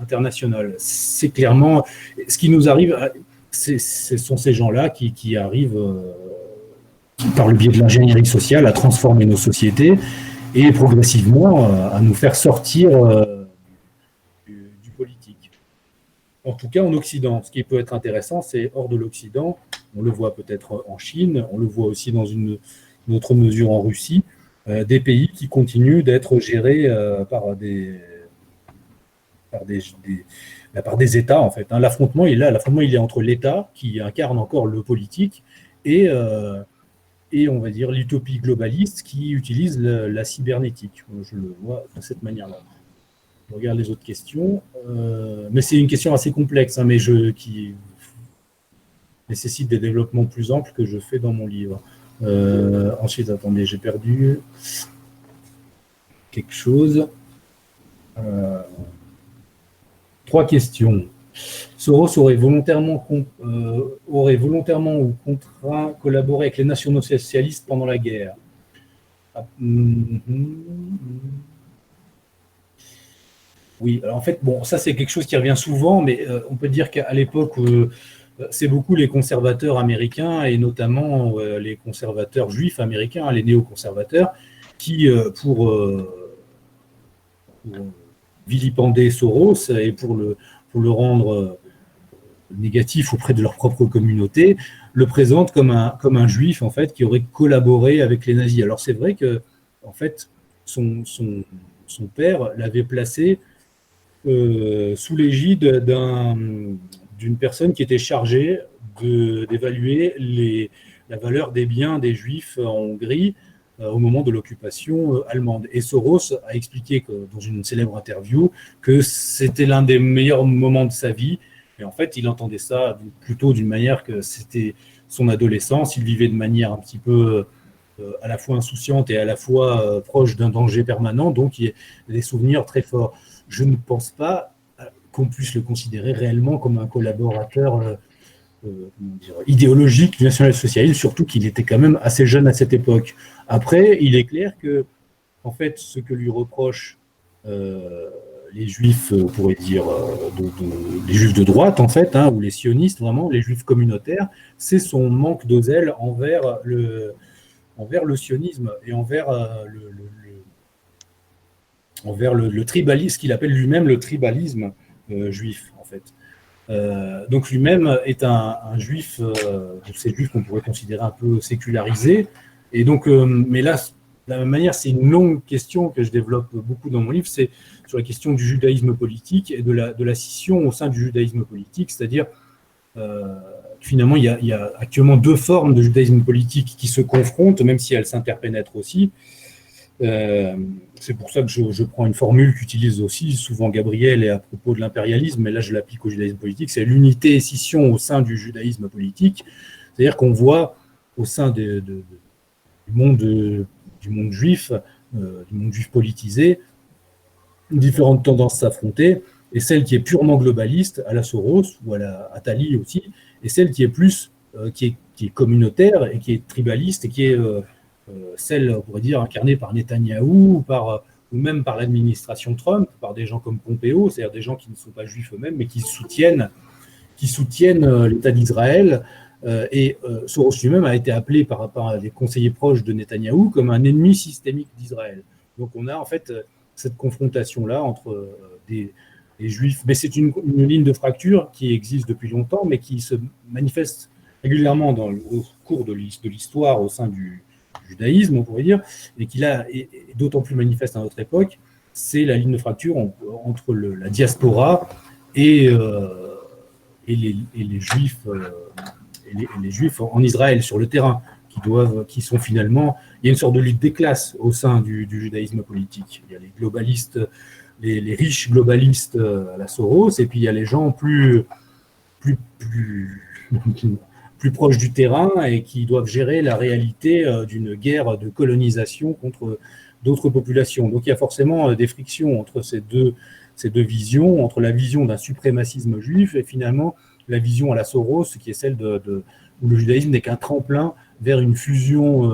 internationale. C'est clairement ce qui nous arrive. Ce sont ces gens-là qui arrivent, par le biais de l'ingénierie sociale, à transformer nos sociétés et progressivement à nous faire sortir du politique. En tout cas, en Occident. Ce qui peut être intéressant, c'est hors de l'Occident. On le voit peut-être en Chine, on le voit aussi dans une autre mesure en Russie, des pays qui continuent d'être gérés par des États, en fait. L'affrontement, il est entre l'État, qui incarne encore le politique, et on va dire l'utopie globaliste, qui utilise la cybernétique. Je le vois de cette manière-là. Je regarde les autres questions. Mais c'est une question assez complexe, mais qui nécessite des développements plus amples que je fais dans mon livre. Ensuite, attendez, j'ai perdu quelque chose. 3 questions. Soros aurait volontairement ou contraint collaboré avec les nationaux socialistes pendant la guerre. Oui, alors en fait, bon, ça c'est quelque chose qui revient souvent, mais on peut dire qu'à l'époque, c'est beaucoup les conservateurs américains et notamment les conservateurs juifs américains, les néoconservateurs, qui, pour vilipender Soros et pour le rendre négatif auprès de leur propre communauté, le présentent comme un juif en fait qui aurait collaboré avec les nazis. Alors c'est vrai que en fait son son père l'avait placé sous l'égide d'une personne qui était chargée d'évaluer la valeur des biens des Juifs en Hongrie au moment de l'occupation allemande. Et Soros a expliqué dans une célèbre interview que c'était l'un des meilleurs moments de sa vie. Et en fait, il entendait ça plutôt d'une manière que c'était son adolescence. Il vivait de manière un petit peu à la fois insouciante et à la fois proche d'un danger permanent. Donc, il y a des souvenirs très forts. Je ne pense pas qu'on puisse le considérer réellement comme un collaborateur idéologique du national-socialisme, surtout qu'il était quand même assez jeune à cette époque. Après, il est clair que, en fait, ce que lui reprochent les juifs, on pourrait dire, les juifs de droite, en fait, ou les sionistes, vraiment, les juifs communautaires, c'est son manque de zèle envers le sionisme et envers le tribalisme, ce qu'il appelle lui-même le tribalisme juif, en fait. Donc lui-même est un juif, de ces juifs qu'on pourrait considérer un peu sécularisés. Et donc, mais là, de la même manière, c'est une longue question que je développe beaucoup dans mon livre, c'est sur la question du judaïsme politique et de la scission au sein du judaïsme politique, c'est-à-dire finalement, il y a actuellement deux formes de judaïsme politique qui se confrontent, même si elles s'interpénètrent aussi. C'est pour ça que je prends une formule qu'utilise aussi souvent Gabriel et à propos de l'impérialisme, mais là je l'applique au judaïsme politique, c'est l'unité et scission au sein du judaïsme politique. C'est-à-dire qu'on voit au sein du monde juif, du monde juif politisé, différentes tendances s'affronter, et celle qui est purement globaliste, à la Soros ou à la Attali aussi, et celle qui est plus qui est communautaire et qui est tribaliste et qui est celle, on pourrait dire, incarnée par Netanyahou ou même par l'administration Trump, par des gens comme Pompeo, c'est-à-dire des gens qui ne sont pas juifs eux-mêmes, mais qui soutiennent l'État d'Israël. Et Soros lui-même a été appelé par des conseillers proches de Netanyahou comme un ennemi systémique d'Israël. Donc on a en fait cette confrontation-là entre des juifs, mais c'est une ligne de fracture qui existe depuis longtemps, mais qui se manifeste régulièrement au cours de l'histoire au sein du judaïsme, on pourrait dire, et qui là est d'autant plus manifeste à notre époque, c'est la ligne de fracture entre la diaspora et les juifs les juifs en Israël sur le terrain, qui sont finalement, il y a une sorte de lutte des classes au sein du judaïsme politique. Il y a les globalistes, les riches globalistes à la Soros, et puis il y a les gens plus proches du terrain et qui doivent gérer la réalité d'une guerre de colonisation contre d'autres populations. Donc il y a forcément des frictions entre ces deux visions, entre la vision d'un suprémacisme juif et finalement la vision à la Soros, qui est celle où le judaïsme n'est qu'un tremplin vers une fusion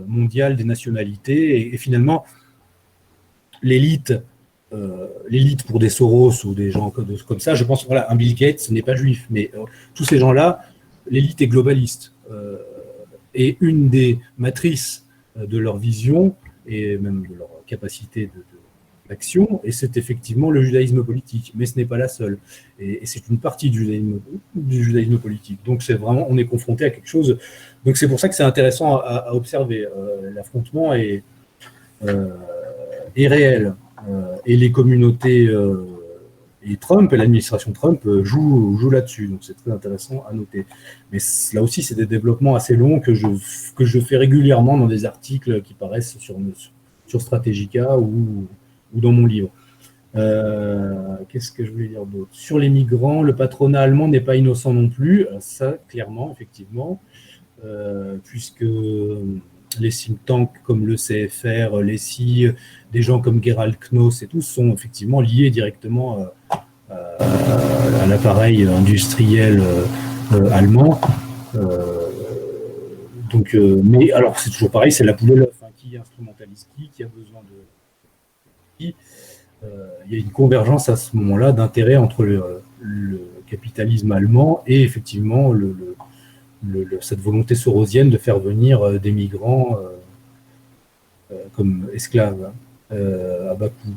mondiale des nationalités. Et finalement, l'élite pour des Soros ou des gens comme ça, je pense, voilà, un Bill Gates, ce n'est pas juif, mais tous ces gens-là, l'élite est globaliste. Et une des matrices de leur vision et même de leur capacité d'action, et c'est effectivement le judaïsme politique, mais ce n'est pas la seule. Et c'est une partie du judaïsme politique. Donc c'est vraiment, on est confronté à quelque chose. Donc c'est pour ça que c'est intéressant à observer. L'affrontement est réel. Et les communautés et Trump et l'administration Trump jouent là-dessus. Donc c'est très intéressant à noter. Mais là aussi, c'est des développements assez longs que je fais régulièrement dans des articles qui paraissent sur Strategica ou dans mon livre. Qu'est-ce que je voulais dire d'autre ? Sur les migrants, le patronat allemand n'est pas innocent non plus. Ça, clairement, effectivement, puisque les think tanks comme le CFR, l'ESI, des gens comme Gerald Knoss et tous sont effectivement liés directement à l'appareil industriel allemand. Mais alors, c'est toujours pareil, c'est la poule et l'œuf. Qui instrumentalise qui a besoin de qui. Il y a une convergence à ce moment-là d'intérêt entre le capitalisme allemand et effectivement cette volonté sorosienne de faire venir des migrants comme esclaves à bas coût.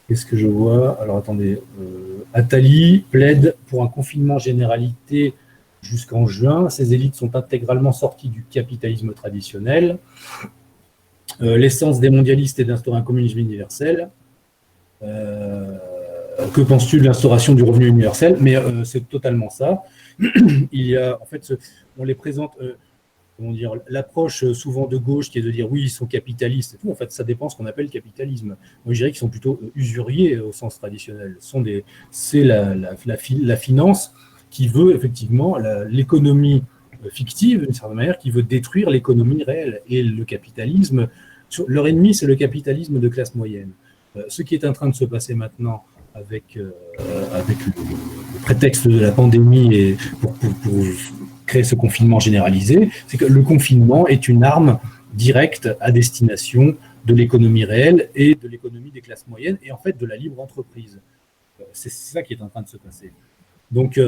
Qu'est-ce que je vois ? Alors attendez, Attali plaide pour un confinement généralité jusqu'en juin. Ces élites sont intégralement sorties du capitalisme traditionnel. L'essence des mondialistes est d'instaurer un communisme universel. Que penses-tu de l'instauration du revenu universel? Mais c'est totalement ça. Il y a, en fait, on les présente, comment dire, l'approche souvent de gauche qui est de dire oui, ils sont capitalistes et tout. En fait, ça dépend de ce qu'on appelle capitalisme. Moi, je dirais qu'ils sont plutôt usuriers au sens traditionnel. C'est la finance qui veut effectivement l'économie fictive, d'une certaine manière, qui veut détruire l'économie réelle. Et le capitalisme, leur ennemi, c'est le capitalisme de classe moyenne. Ce qui est en train de se passer maintenant avec le prétexte de la pandémie et pour créer ce confinement généralisé, c'est que le confinement est une arme directe à destination de l'économie réelle et de l'économie des classes moyennes et en fait de la libre entreprise. C'est ça qui est en train de se passer. Donc,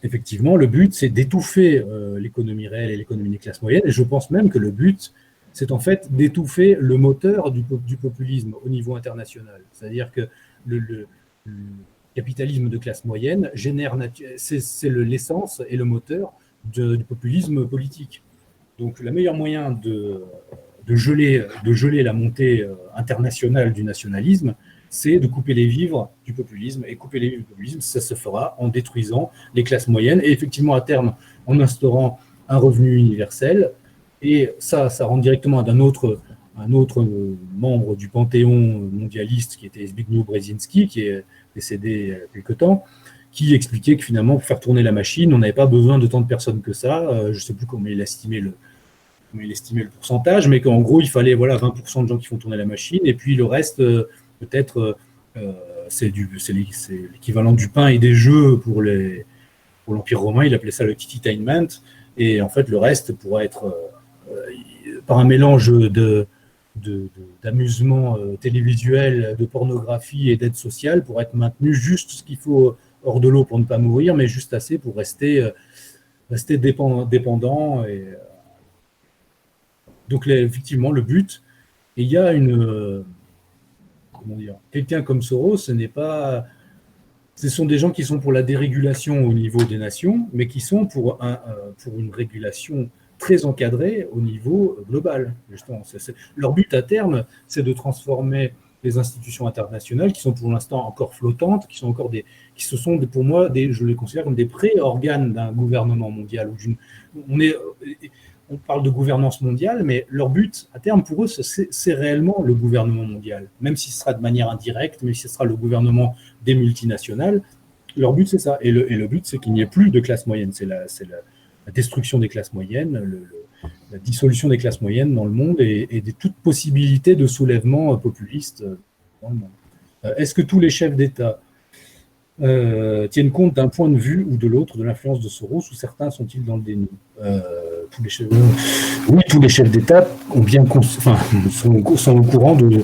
effectivement, le but, c'est d'étouffer l'économie réelle et l'économie des classes moyennes et je pense même que le but, c'est en fait d'étouffer le moteur du populisme au niveau international. C'est-à-dire que le capitalisme de classe moyenne c'est l'essence et le moteur du populisme politique. Donc, le meilleur moyen de geler la montée internationale du nationalisme, c'est de couper les vivres du populisme. Et couper les vivres du populisme, ça se fera en détruisant les classes moyennes et effectivement, à terme, en instaurant un revenu universel. Et ça rentre directement d'un autre membre du panthéon mondialiste qui était Zbigniew Brzezinski, qui est décédé il y a quelque temps, qui expliquait que finalement, pour faire tourner la machine, on n'avait pas besoin de tant de personnes que ça. Je ne sais plus comment il estimait le pourcentage, mais qu'en gros, il fallait 20% de gens qui font tourner la machine, et puis le reste, peut-être, c'est l'équivalent du pain et des jeux pour l'Empire romain, il appelait ça le tititainment, et en fait, le reste pourrait être, par un mélange d'amusement télévisuel, de pornographie et d'aide sociale, pour être maintenu juste ce qu'il faut hors de l'eau pour ne pas mourir, mais juste assez pour rester dépendant. Et, donc, effectivement, le but, et il y a quelqu'un comme Soros, ce sont des gens qui sont pour la dérégulation au niveau des nations, mais qui sont pour une régulation très encadrés au niveau global. Justement, leur but à terme, c'est de transformer les institutions internationales qui sont pour l'instant encore flottantes, qui sont pour moi, je les considère comme des pré-organes d'un gouvernement mondial. On parle de gouvernance mondiale, mais leur but à terme pour eux, c'est réellement le gouvernement mondial. Même si ce sera de manière indirecte, même si ce sera le gouvernement des multinationales, leur but c'est ça. Et le but c'est qu'il n'y ait plus de classe moyenne. C'est la destruction des classes moyennes, la dissolution des classes moyennes dans le monde et de toute possibilité de soulèvement populiste dans le monde. Est-ce que tous les chefs d'État tiennent compte d'un point de vue ou de l'autre de l'influence de Soros, ou certains sont-ils dans le déni? Oui, tous les chefs d'État sont au courant de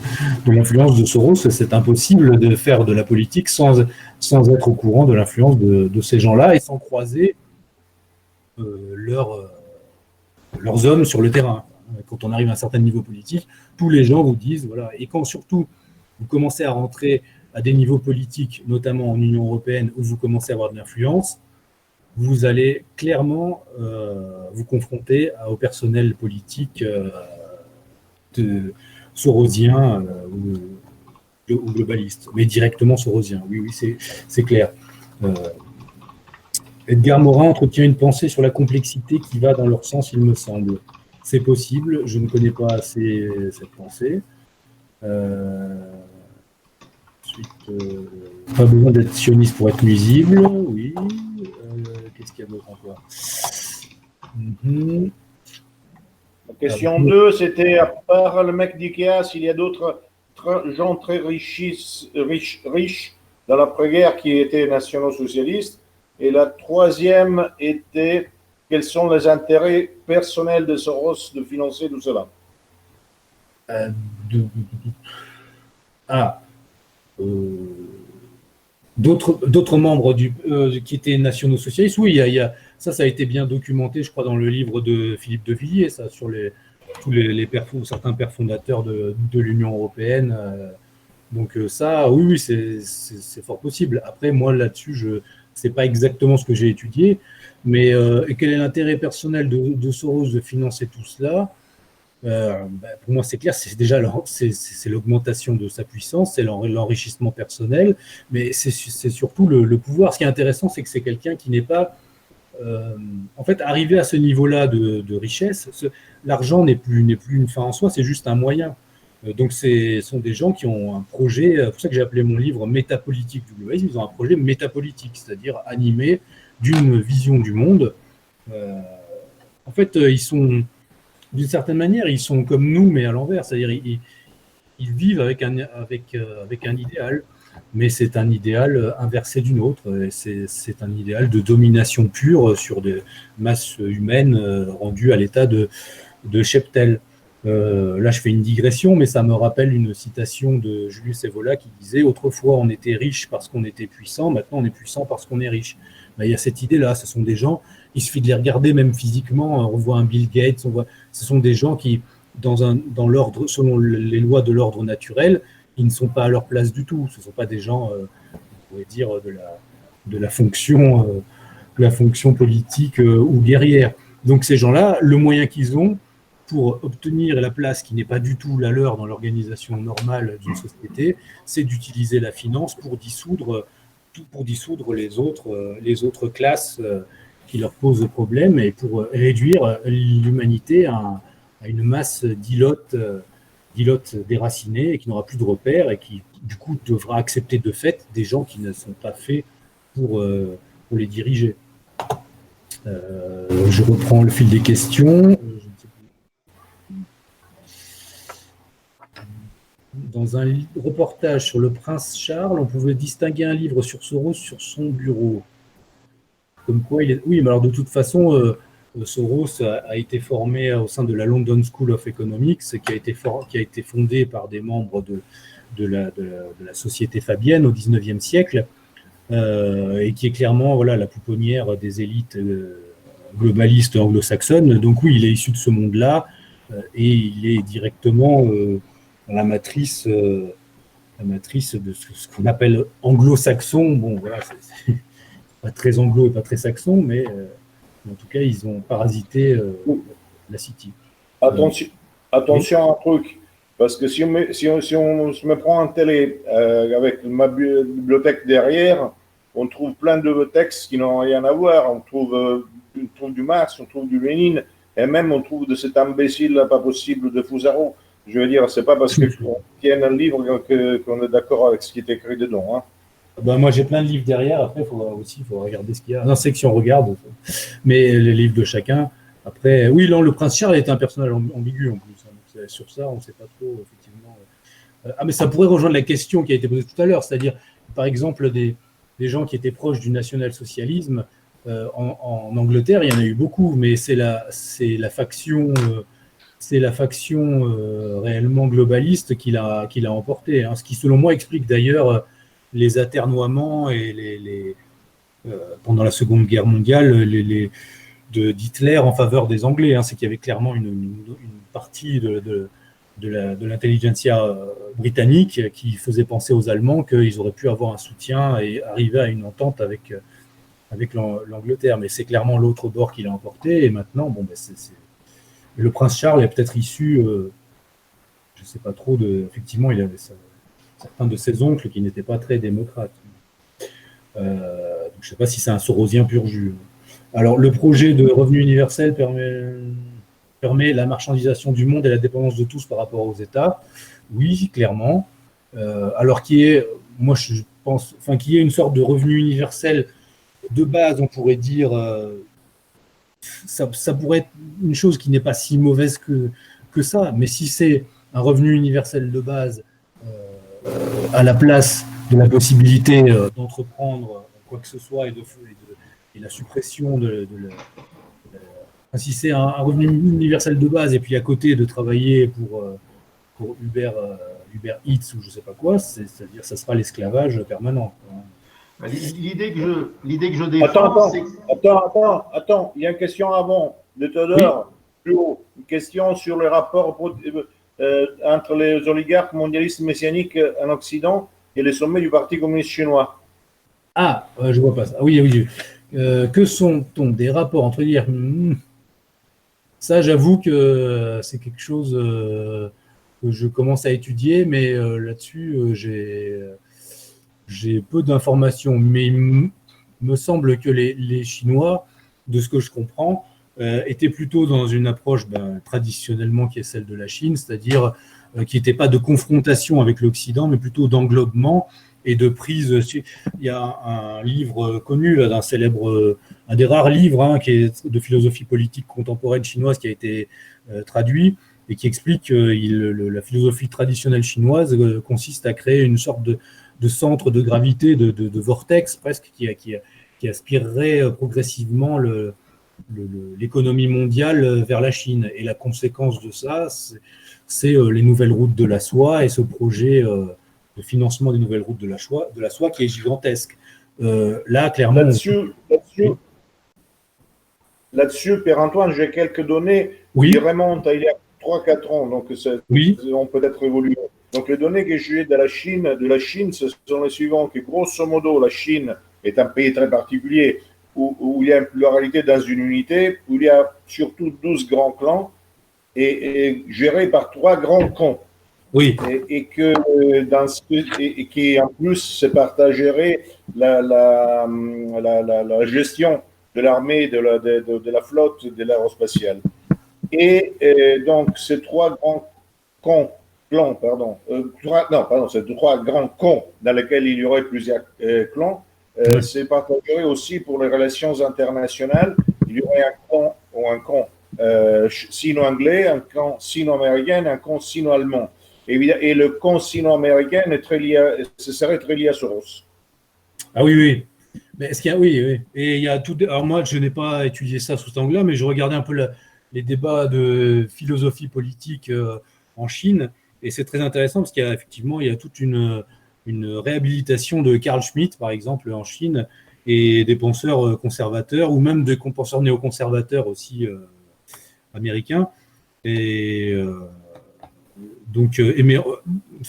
l'influence de Soros. C'est impossible de faire de la politique sans être au courant de l'influence de ces gens-là et sans croiser leurs hommes sur le terrain. Quand on arrive à un certain niveau politique, tous les gens vous disent, voilà, et quand surtout vous commencez à rentrer à des niveaux politiques, notamment en Union européenne, où vous commencez à avoir de l'influence, vous allez clairement vous confronter au personnel politique sorosien ou globaliste, mais directement sorosien, oui, c'est clair. Edgar Morin entretient une pensée sur la complexité qui va dans leur sens, il me semble. C'est possible, je ne connais pas assez cette pensée. Ensuite, pas besoin d'être sioniste pour être nuisible, oui. Qu'est-ce qu'il y a d'autre encore? La question 2, c'était à part le mec d'IKEA, s'il y a d'autres gens très riches dans l'après-guerre qui étaient nationaux-socialistes. Et la troisième était quels sont les intérêts personnels de Soros de financer tout cela? D'autres membres qui étaient nationaux-socialistes, oui, ça a été bien documenté, je crois, dans le livre de Philippe de Villiers, ça, sur certains pères fondateurs de l'Union européenne. Donc ça, oui, c'est fort possible. Après, moi, là-dessus, je ne sais pas exactement ce que j'ai étudié, mais quel est l'intérêt personnel de Soros de financer tout cela? Pour moi, c'est clair, c'est déjà c'est l'augmentation de sa puissance, c'est l'enrichissement personnel, mais c'est surtout le pouvoir. Ce qui est intéressant, c'est que c'est quelqu'un qui n'est pas en fait, arrivé à ce niveau-là de richesse, l'argent n'est plus une fin en soi, c'est juste un moyen. Donc, ce sont des gens qui ont un projet, c'est pour ça que j'ai appelé mon livre Métapolitique du globalisme, ils ont un projet métapolitique, c'est-à-dire animé d'une vision du monde. En fait, ils sont, d'une certaine manière, ils sont comme nous, mais à l'envers, c'est-à-dire ils vivent avec un idéal, mais c'est un idéal inversé d'une autre. C'est un idéal de domination pure sur des masses humaines rendues à l'état de cheptel. Là, je fais une digression, mais ça me rappelle une citation de Julius Evola qui disait « Autrefois, on était riche parce qu'on était puissant, maintenant on est puissant parce qu'on est riche. » Il y a cette idée-là, ce sont des gens, il suffit de les regarder même physiquement, on voit un Bill Gates, ce sont des gens qui, dans l'ordre, selon les lois de l'ordre naturel, ils ne sont pas à leur place du tout. Ce ne sont pas des gens, on pourrait dire, de la fonction politique ou guerrière. Donc ces gens-là, le moyen qu'ils ont pour obtenir la place qui n'est pas du tout la leur dans l'organisation normale d'une société, c'est d'utiliser la finance pour dissoudre les autres classes qui leur posent problème et pour réduire l'humanité à une masse d'ilotes déracinés et qui n'aura plus de repères et qui, du coup, devra accepter de fait des gens qui ne sont pas faits pour les diriger. Je reprends le fil des questions. Dans un reportage sur le prince Charles, on pouvait distinguer un livre sur Soros sur son bureau. Comme quoi, oui, mais alors de toute façon, Soros a été formé au sein de la London School of Economics, qui a été fondée par des membres de la société fabienne au XIXe siècle, et qui est clairement la pouponnière des élites globalistes anglo-saxonnes. Donc oui, il est issu de ce monde-là, et il est directement la matrice de ce qu'on appelle anglo-saxon. Bon, voilà, c'est pas très anglo et pas très saxon, mais en tout cas, ils ont parasité la City. Attention à un truc, parce que si on se me prend en télé avec ma bibliothèque derrière, on trouve plein de textes qui n'ont rien à voir. On trouve du Marx, on trouve du Lénine, et même on trouve de cet imbécile pas possible de Fusaro. Je veux dire, c'est pas parce qu'on tient un livre qu'on est d'accord avec ce qui est écrit dedans. Hein. Moi, j'ai plein de livres derrière. Après, il faut regarder ce qu'il y a. Dans la section regarde, mais les livres de chacun. Après, oui, le prince Charles est un personnage ambigu en plus. Hein. Sur ça, on ne sait pas trop, effectivement. Mais ça pourrait rejoindre la question qui a été posée tout à l'heure, c'est-à-dire, par exemple, des gens qui étaient proches du national-socialisme. En Angleterre, il y en a eu beaucoup, mais c'est la faction. C'est la faction réellement globaliste qui l'a emporté. Hein. Ce qui, selon moi, explique d'ailleurs les atermoiements et pendant la Seconde Guerre mondiale d'Hitler en faveur des Anglais. Hein. C'est qu'il y avait clairement une partie de l'intelligentsia britannique qui faisait penser aux Allemands qu'ils auraient pu avoir un soutien et arriver à une entente avec l'Angleterre. Mais c'est clairement l'autre bord qui l'a emporté. Et maintenant, le prince Charles est peut-être issu, je ne sais pas trop, effectivement, il avait certains de ses oncles qui n'étaient pas très démocrates. Donc je ne sais pas si c'est un sorosien pur jus. Alors, le projet de revenu universel permet la marchandisation du monde et la dépendance de tous par rapport aux États. Oui, clairement. Alors moi je pense, qu'il y ait une sorte de revenu universel de base, on pourrait dire. Ça pourrait être une chose qui n'est pas si mauvaise que ça, mais si c'est un revenu universel de base à la place de la possibilité d'entreprendre quoi que ce soit et la suppression si c'est un revenu universel de base et puis à côté de travailler pour Uber Eats ou je ne sais pas quoi, c'est-à-dire que ça sera l'esclavage permanent. L'idée que je défends, c'est... Attends, il y a une question avant de Théodore. Oui. Une question sur le rapport entre les oligarques mondialistes messianiques en Occident et les sommets du Parti communiste chinois. Je vois pas ça. Oui. Que sont-on des rapports entre dire Ça, j'avoue que c'est quelque chose que je commence à étudier, mais là-dessus, j'ai peu d'informations. Mais me semble que les Chinois, de ce que je comprends, étaient plutôt dans une approche traditionnellement qui est celle de la Chine, c'est-à-dire qui n'était pas de confrontation avec l'Occident, mais plutôt d'englobement et de prise. Il y a un livre connu d'un célèbre, un des rares livres qui est de philosophie politique contemporaine chinoise qui a été traduit et qui explique que la philosophie traditionnelle chinoise consiste à créer une sorte de centre de gravité, de vortex presque, qui aspirerait progressivement l'économie mondiale vers la Chine. Et la conséquence de ça, c'est les nouvelles routes de la soie et ce projet de financement des nouvelles routes de la soie qui est gigantesque. Là, clairement... Là-dessus, Pierre-Antoine, j'ai quelques données qui remontent à il y a 3-4 ans, donc ont peut-être évolué. Donc les données que j'ai de la Chine, ce sont les suivantes, que grosso modo, la Chine est un pays très particulier où il y a une pluralité dans une unité, où il y a surtout 12 grands clans et gérés par 3 grands cons. Oui. Et qui en plus se partagerait la gestion de l'armée, de la flotte, de l'aérospatiale. Et donc ces 3 grands clans, c'est 3 grands cons dans lesquels il y aurait plusieurs clans, c'est partagé aussi pour les relations internationales. Il y aurait un camp sino-anglais, un camp sino-américain, un camp sino-allemand. Et le camp sino-américain serait très lié à Soros. Ah oui, oui. Mais est-ce qu'il y a, oui, oui. Et il y a tout. Alors moi, je n'ai pas étudié ça sous cet angle-là, mais je regardais un peu les débats de philosophie politique en Chine, et c'est très intéressant parce qu'il y a effectivement toute une réhabilitation de Carl Schmitt, par exemple, en Chine, et des penseurs conservateurs, ou même des penseurs néoconservateurs aussi américains. Et donc,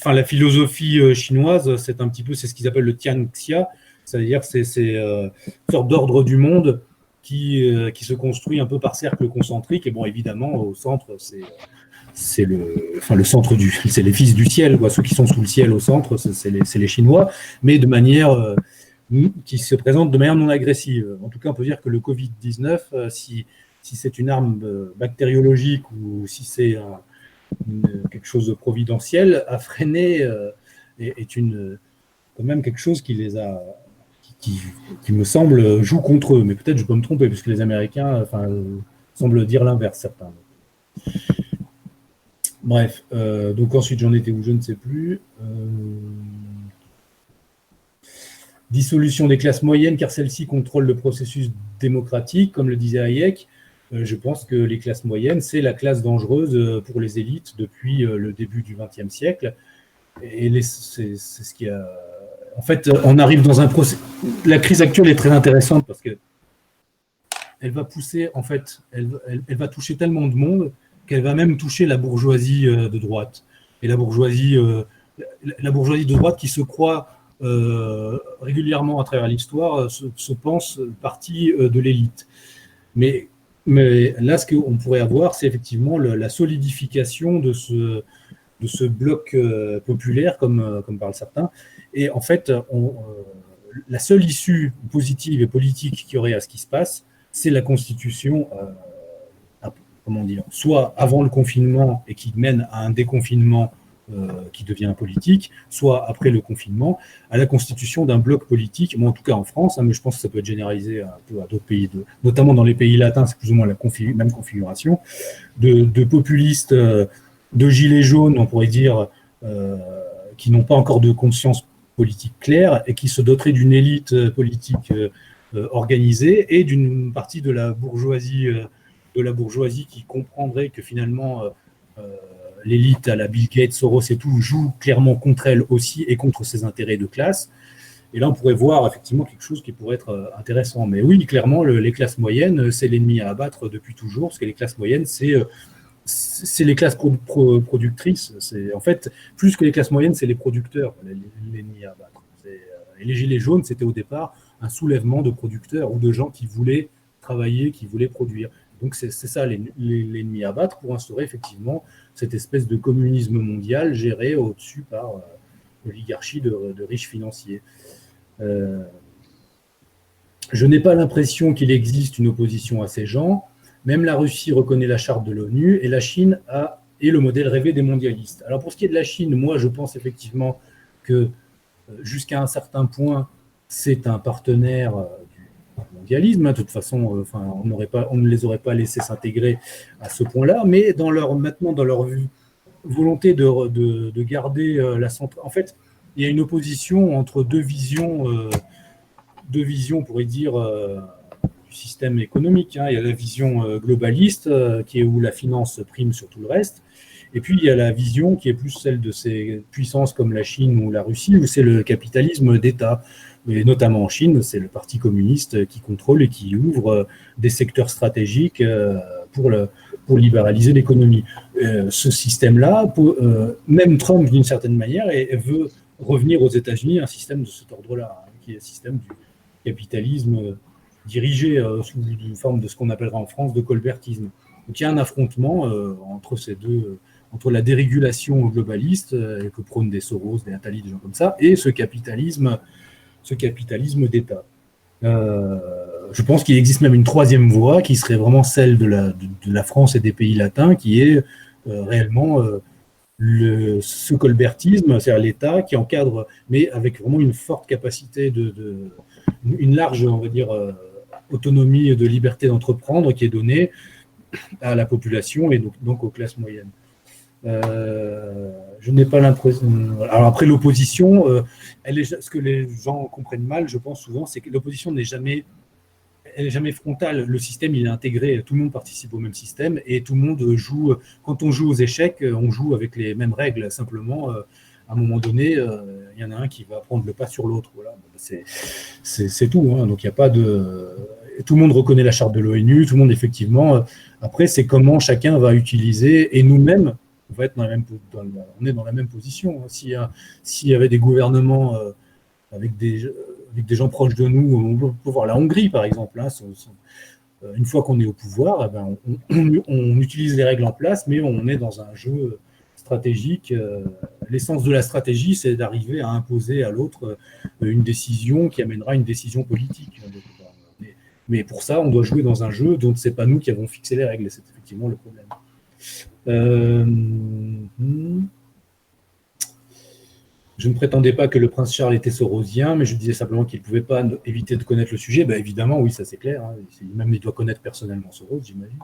la philosophie chinoise, c'est ce qu'ils appellent le Tianxia, c'est-à-dire c'est une sorte d'ordre du monde qui se construit un peu par cercle concentrique. Et bon, évidemment, au centre, c'est le centre c'est les fils du ciel, quoi. Ceux qui sont sous le ciel au centre, c'est les Chinois, mais de manière qui se présente de manière non agressive. En tout cas, on peut dire que le Covid-19, si c'est une arme bactériologique ou si c'est quelque chose de providentiel, a freiné est quand même quelque chose qui les a, qui me semble joue contre eux. Mais peut-être je peux me tromper puisque les Américains semblent dire l'inverse, certains. Bref, donc ensuite j'en étais où je ne sais plus. Dissolution des classes moyennes car celles-ci contrôlent le processus démocratique, comme le disait Hayek. Je pense que les classes moyennes, c'est la classe dangereuse pour les élites depuis le début du XXe siècle. Et c'est ce qui a... En fait, on arrive dans un processus... La crise actuelle est très intéressante parce que elle va pousser, en fait, elle va toucher tellement de monde qu'elle va même toucher la bourgeoisie de droite. Et la bourgeoisie de droite qui se croit régulièrement à travers l'histoire se pense partie de l'élite. Mais là, ce qu'on pourrait avoir, c'est effectivement la solidification de ce bloc populaire, comme parlent certains. Et en fait, la seule issue positive et politique qu'il y aurait à ce qui se passe, c'est la constitution, soit avant le confinement et qui mène à un déconfinement qui devient politique, soit après le confinement, à la constitution d'un bloc politique, en tout cas en France, mais je pense que ça peut être généralisé un peu à d'autres pays, notamment dans les pays latins, c'est plus ou moins la même configuration, de populistes, de gilets jaunes, on pourrait dire, qui n'ont pas encore de conscience politique claire et qui se doteraient d'une élite politique organisée et d'une partie de la bourgeoisie qui comprendrait que finalement l'élite à la Bill Gates, Soros et tout joue clairement contre elle aussi et contre ses intérêts de classe. Et là, on pourrait voir effectivement quelque chose qui pourrait être intéressant. Mais oui, clairement, les classes moyennes, c'est l'ennemi à abattre depuis toujours, parce que les classes moyennes, c'est les classes productrices. En fait, plus que les classes moyennes, c'est les producteurs, l'ennemi à abattre. Et les gilets jaunes, c'était au départ un soulèvement de producteurs ou de gens qui voulaient travailler, qui voulaient produire. Donc c'est ça l'ennemi à battre pour instaurer effectivement cette espèce de communisme mondial géré au-dessus par l'oligarchie de riches financiers. Je n'ai pas l'impression qu'il existe une opposition à ces gens. Même la Russie reconnaît la charte de l'ONU et la Chine est le modèle rêvé des mondialistes. Alors pour ce qui est de la Chine, moi je pense effectivement que jusqu'à un certain point, c'est un partenaire du mondialisme. De toute façon, on ne les aurait pas laissés s'intégrer à ce point-là, mais maintenant dans leur volonté de garder la centrale. En fait, il y a une opposition entre deux visions, on pourrait dire, du système économique. Il y a la vision globaliste, qui est où la finance prime sur tout le reste. Et puis, il y a la vision qui est plus celle de ces puissances comme la Chine ou la Russie, où c'est le capitalisme d'État. Et notamment en Chine, c'est le Parti communiste qui contrôle et qui ouvre des secteurs stratégiques pour libéraliser l'économie. Ce système-là, même Trump, d'une certaine manière, veut revenir aux États-Unis un système de cet ordre-là, qui est le système du capitalisme dirigé sous une forme de ce qu'on appellera en France de colbertisme. Donc il y a un affrontement entre ces deux, entre la dérégulation globaliste que prônent des Soros, des Attali, des gens comme ça, et ce capitalisme d'État. Je pense qu'il existe même une troisième voie qui serait vraiment celle de la France et des pays latins, qui est réellement ce colbertisme, c'est-à-dire l'État qui encadre, mais avec vraiment une forte capacité une large, on va dire, autonomie et de liberté d'entreprendre qui est donnée à la population et donc aux classes moyennes. Je n'ai pas l'impression. Alors après l'opposition, ce que les gens comprennent mal, je pense souvent, c'est que l'opposition n'est jamais frontale. Le système, il est intégré, tout le monde participe au même système et tout le monde joue. Quand on joue aux échecs, on joue avec les mêmes règles. Simplement, à un moment donné, il y en a un qui va prendre le pas sur l'autre. Voilà, c'est tout. Donc il n'y a pas de. Tout le monde reconnaît la charte de l'ONU. Tout le monde, effectivement. Après, c'est comment chacun va utiliser. Et nous-mêmes, on est dans la même position. S'il y avait des gouvernements avec des gens proches de nous, on peut voir la Hongrie par exemple. Une fois qu'on est au pouvoir, on utilise les règles en place, mais on est dans un jeu stratégique. L'essence de la stratégie, c'est d'arriver à imposer à l'autre une décision qui amènera une décision politique. Mais pour ça, on doit jouer dans un jeu dont ce n'est pas nous qui avons fixé les règles. C'est effectivement le problème. Je ne prétendais pas que le prince Charles était sorosien, mais je disais simplement qu'il ne pouvait pas éviter de connaître le sujet. Évidemment, oui, ça c'est clair. Même il doit connaître personnellement Soros, j'imagine.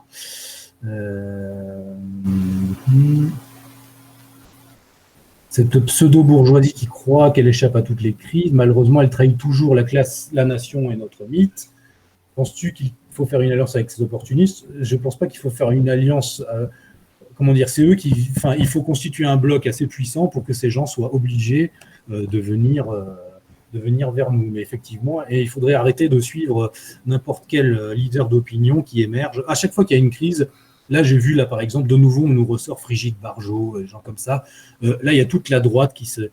Cette pseudo-bourgeoisie qui croit qu'elle échappe à toutes les crises, malheureusement, elle trahit toujours la classe, la nation et notre mythe. Penses-tu qu'il faut faire une alliance avec ces opportunistes? Je ne pense pas qu'il faut faire une alliance. C'est eux il faut constituer un bloc assez puissant pour que ces gens soient obligés de venir vers nous. Mais effectivement, et il faudrait arrêter de suivre n'importe quel leader d'opinion qui émerge. À chaque fois qu'il y a une crise, là j'ai vu, par exemple, de nouveau, on nous ressort Brigitte Bardot, des gens comme ça. Là, il y a toute la droite qui se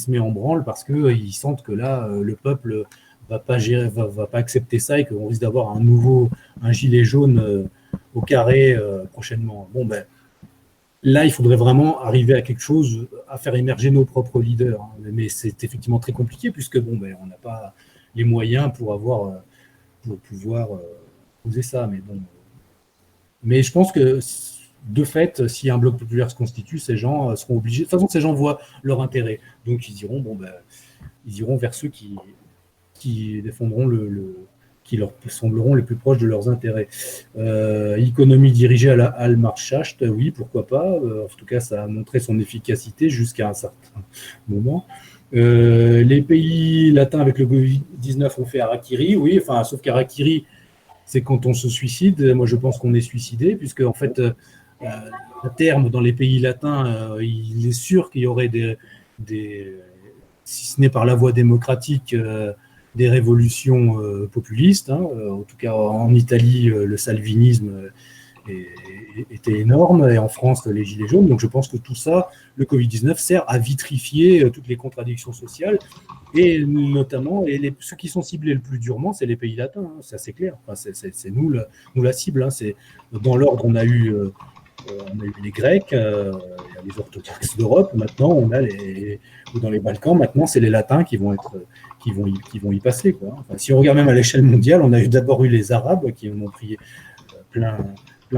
met en branle parce qu'ils sentent que là, le peuple va pas accepter ça et qu'on risque d'avoir un gilet jaune au carré prochainement. Là, il faudrait vraiment arriver à quelque chose, à faire émerger nos propres leaders. Mais c'est effectivement très compliqué puisque on n'a pas les moyens pour pouvoir poser ça. Mais je pense que de fait, si un bloc populaire se constitue, ces gens seront obligés. De toute façon, ces gens voient leur intérêt, donc ils iront vers ceux qui défendront qui leur sembleront les plus proches de leurs intérêts. Économie dirigée à la Al-Marchacht, oui, pourquoi pas. En tout cas, ça a montré son efficacité jusqu'à un certain moment. Les pays latins avec le Covid-19 ont fait harakiri, oui, sauf qu'harakiri, c'est quand on se suicide. Moi, je pense qu'on est suicidé, puisque, en fait, à terme, dans les pays latins, il est sûr qu'il y aurait si ce n'est par la voie démocratique, des révolutions populistes. En tout cas, en Italie, le salvinisme était énorme, et en France, les gilets jaunes. Donc je pense que tout ça, le Covid-19, sert à vitrifier toutes les contradictions sociales, et notamment, ceux qui sont ciblés le plus durement, c'est les pays latins, hein, ça c'est clair. Enfin, c'est nous la cible. Hein. C'est, dans l'ordre, on a eu les Grecs, les orthodoxes d'Europe. Maintenant, on a dans les Balkans. Maintenant, c'est les Latins qui vont y passer, quoi. Enfin, si on regarde même à l'échelle mondiale, on a d'abord eu les Arabes qui en ont pris plein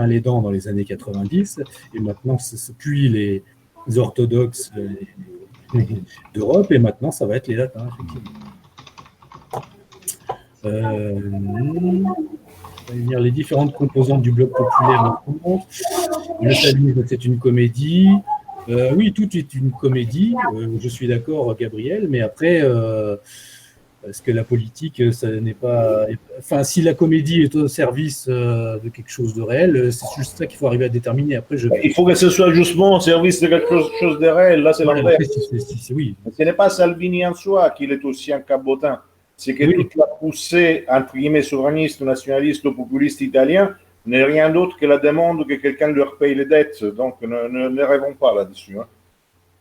les dents dans les années 90, et maintenant, puis les orthodoxes d'Europe, et maintenant, ça va être les Latins, effectivement. Les différentes composantes du bloc populaire en France. Le stalinisme, c'est une comédie. Oui, tout est une comédie. Je suis d'accord, Gabriel, mais après, est-ce que la politique, ça n'est pas. Enfin, si la comédie est au service de quelque chose de réel, c'est juste ça qu'il faut arriver à déterminer. Après, il faut que ce soit justement au service de quelque chose de réel. Là, c'est l'inverse. Oui. Ce n'est pas Salvini en soi qu'il est aussi un cabotin. C'est que toute la poussée, entre guillemets, souverainiste, nationaliste ou populiste italien n'est rien d'autre que la demande que quelqu'un leur paye les dettes. Donc, ne rêvons pas là-dessus. Hein.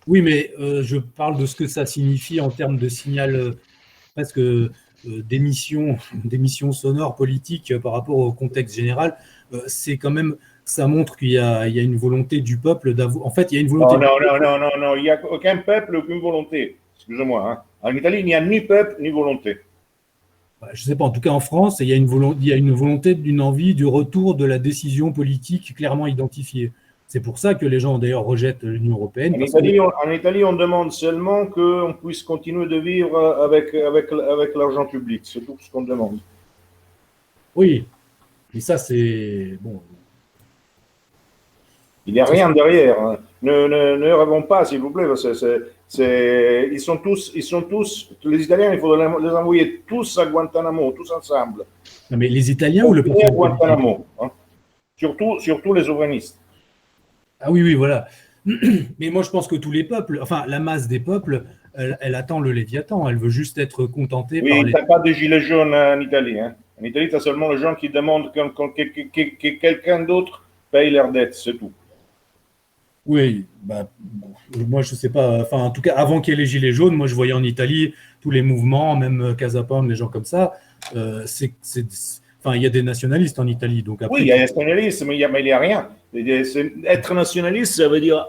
Oui, mais je parle de ce que ça signifie en termes de signal presque d'émission sonore politique par rapport au contexte général. C'est quand même, ça montre qu'il y a une volonté du peuple d'avoir. En fait, il y a une volonté. Non, il n'y a aucun peuple, aucune volonté. Excusez-moi. Hein. En Italie, il n'y a ni peuple ni volonté. Je ne sais pas, en tout cas en France, il y a une volonté, d'une envie du retour de la décision politique clairement identifiée. C'est pour ça que les gens, d'ailleurs, rejettent l'Union européenne. En Italie, on demande seulement qu'on puisse continuer de vivre avec l'argent public. C'est tout ce qu'on demande. Oui, mais ça, c'est... Bon. Il n'y a rien derrière. Hein. Ne rêvons pas, s'il vous plaît. Ils sont tous, les Italiens, il faut les envoyer tous à Guantanamo, tous ensemble. Non, mais les Italiens ou le peuple Guantanamo, hein. Surtout les souverainistes. Ah oui, voilà. Mais moi, je pense que tous les peuples, enfin, la masse des peuples, elle attend le Léviathan. Elle veut juste être contentée par les... Oui, tu n'as pas de gilets jaunes en Italie. Hein. En Italie, tu as seulement les gens qui demandent que quelqu'un d'autre paye leurs dettes, c'est tout. Oui, moi je sais pas, enfin en tout cas avant qu'il y ait les gilets jaunes, moi je voyais en Italie tous les mouvements, même Casa Pound, les gens comme ça, enfin il y a des nationalistes en Italie, donc après, oui, il y a des nationalistes, mais il n'y a rien. Être nationaliste, ça veut dire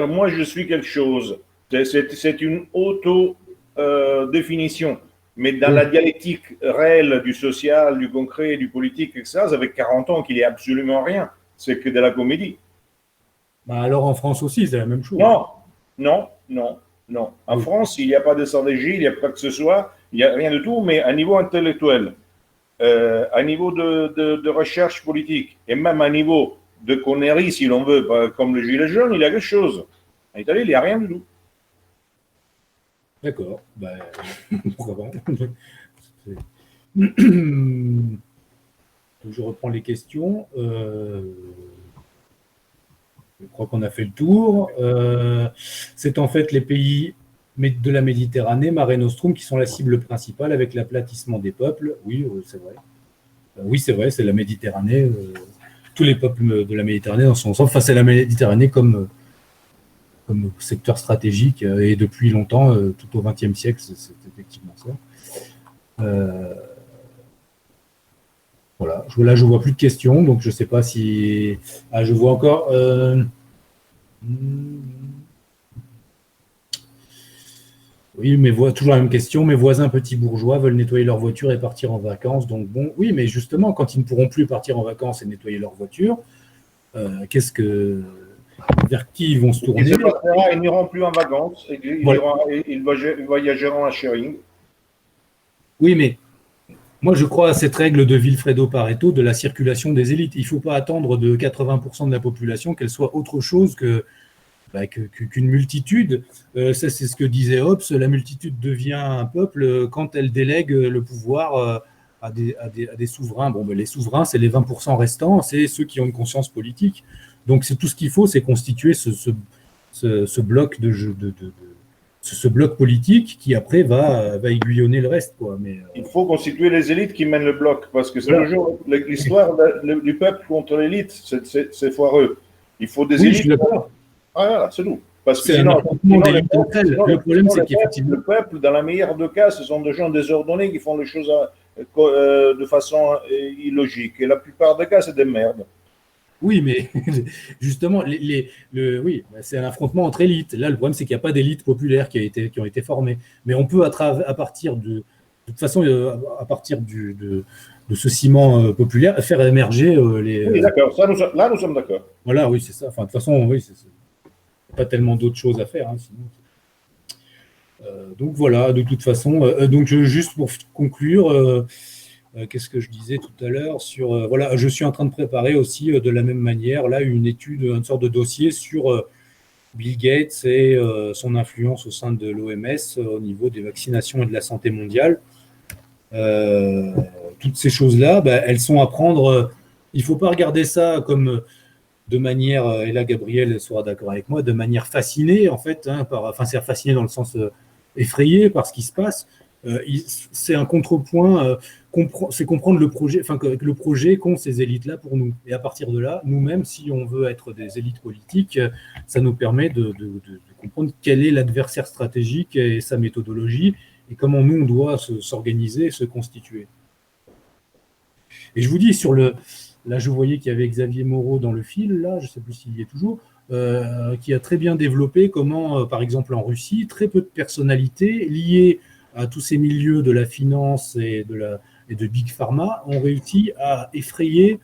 moi je suis quelque chose. C'est une auto-définition. Mais dans la dialectique réelle du social, du concret, du politique, etc., ça fait 40 ans qu'il n'y a absolument rien. C'est que de la comédie. Alors en France aussi, c'est la même chose. Non. En France, il n'y a pas de stratégie, il n'y a pas que ce soit, il n'y a rien du tout, mais à niveau intellectuel, à niveau de recherche politique, et même à niveau de conneries, si l'on veut, comme le gilet jaune, il y a quelque chose. En Italie, il n'y a rien du tout. D'accord. Pourquoi pas. Je reprends les questions. Je crois qu'on a fait le tour. C'est en fait les pays de la Méditerranée, Mare Nostrum, qui sont la cible principale avec l'aplatissement des peuples. Oui, c'est vrai. Oui, c'est vrai, c'est la Méditerranée. Tous les peuples de la Méditerranée dans son sens. Enfin, c'est la Méditerranée comme secteur stratégique et depuis longtemps, tout au XXe siècle, c'est effectivement ça. Voilà, là je vois plus de questions, donc je ne sais pas si... Ah, je vois encore... Oui, mais toujours la même question. Mes voisins petits bourgeois veulent nettoyer leur voiture et partir en vacances. Donc bon, oui, mais justement, quand ils ne pourront plus partir en vacances et nettoyer leur voiture, vers qui ils vont se tourner? Ils n'iront plus en vacances, ils voyageront à sharing. Oui, mais moi, je crois à cette règle de Vilfredo Pareto de la circulation des élites. Il ne faut pas attendre de 80% de la population qu'elle soit autre chose qu'une multitude. Ça, c'est ce que disait Hobbes. La multitude devient un peuple quand elle délègue le pouvoir à des souverains. Bon, les souverains, c'est les 20% restants, c'est ceux qui ont une conscience politique. Donc, c'est tout ce qu'il faut, c'est constituer ce bloc ce ce bloc politique qui après va aiguillonner le reste, quoi. Mais il faut constituer les élites qui mènent le bloc, parce que c'est voilà. toujours l'histoire du peuple contre l'élite, c'est foireux. Il faut des Oui, je élites. suis d'accord. Ah, voilà, c'est tout. Parce que C'est un affrontement d'élites entre elles. Le problème, c'est qu'effectivement, le peuple, dans la meilleure des cas, ce sont des gens désordonnés qui font les choses de façon illogique. Et la plupart des cas, c'est des merdes. oui, mais justement, oui, c'est un affrontement entre élites. Là, le problème, c'est qu'il n'y a pas d'élite populaire qui ont été formées. Mais on peut, à partir de toute façon, à partir de ce ciment populaire, faire émerger les. Oui, d'accord. Là, nous sommes d'accord. Voilà, oui, c'est ça. Enfin, de toute façon, oui, c'est pas tellement d'autres choses à faire, hein, sinon. Donc voilà, de toute façon. Donc juste pour conclure. Qu'est-ce que je disais tout à l'heure sur voilà, je suis en train de préparer aussi de la même manière là une étude, une sorte de dossier sur Bill Gates et son influence au sein de l'OMS au niveau des vaccinations et de la santé mondiale. Toutes ces choses-là, elles sont à prendre. Il ne faut pas regarder ça comme de manière, et là Gabriel sera d'accord avec moi, de manière fascinée en fait, hein, enfin c'est fasciné dans le sens effrayé par ce qui se passe. C'est un contrepoint, c'est comprendre le projet, enfin que le projet qu'ont ces élites-là pour nous. Et à partir de là, nous-mêmes, si on veut être des élites politiques, ça nous permet de comprendre quel est l'adversaire stratégique et sa méthodologie et comment nous, on doit s'organiser, se constituer. Et je vous dis, là, je voyais qu'il y avait Xavier Moreau dans le fil, là, je ne sais plus s'il y est toujours, qui a très bien développé comment, par exemple en Russie, très peu de personnalités liées à tous ces milieux de la finance et de Big Pharma ont réussi à effrayer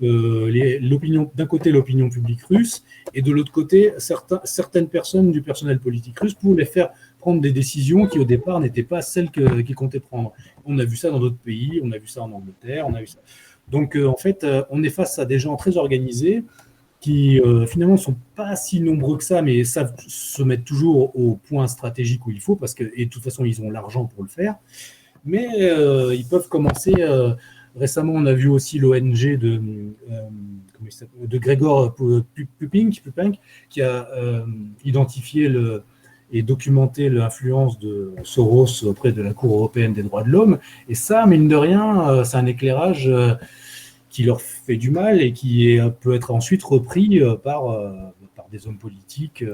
d'un côté l'opinion publique russe et de l'autre côté certaines personnes du personnel politique russe pour les faire prendre des décisions qui au départ n'étaient pas celles qu'ils comptaient prendre. On a vu ça dans d'autres pays, on a vu ça en Angleterre, on a vu ça. Donc en fait, on est face à des gens très organisés qui finalement ne sont pas si nombreux que ça, mais savent se mettre toujours au point stratégique où il faut, et de toute façon, ils ont l'argent pour le faire. Mais ils peuvent commencer. Récemment, on a vu aussi l'ONG de Gregor Pupink qui a identifié et documenté l'influence de Soros auprès de la Cour européenne des droits de l'homme. Et ça, mine de rien, c'est un éclairage qui leur fait du mal et qui peut être ensuite repris par des hommes politiques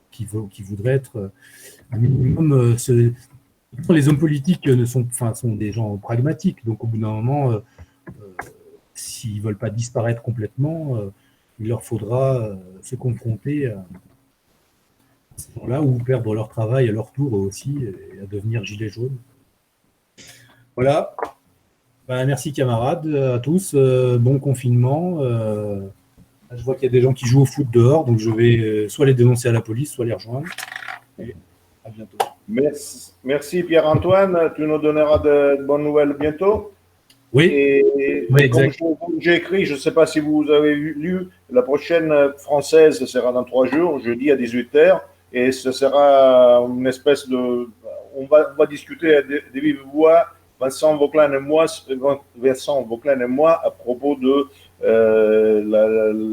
qui voudraient être un minimum. Les hommes politiques sont des gens pragmatiques, donc au bout d'un moment, s'ils ne veulent pas disparaître complètement, il leur faudra se confronter à ces gens-là ou perdre leur travail à leur tour aussi et à devenir gilets jaunes. Voilà. Merci camarades à tous, bon confinement. Je vois qu'il y a des gens qui jouent au foot dehors, donc je vais soit les dénoncer à la police, soit les rejoindre. Et à bientôt. Merci Pierre-Antoine, tu nous donneras de bonnes nouvelles bientôt. Oui, oui, exact. Comme j'ai écrit, je ne sais pas si vous avez lu, la prochaine française sera dans 3 jours, jeudi à 18h, et ce sera une espèce de... On va discuter des vives voix, Vincent Vauclin et moi, à propos de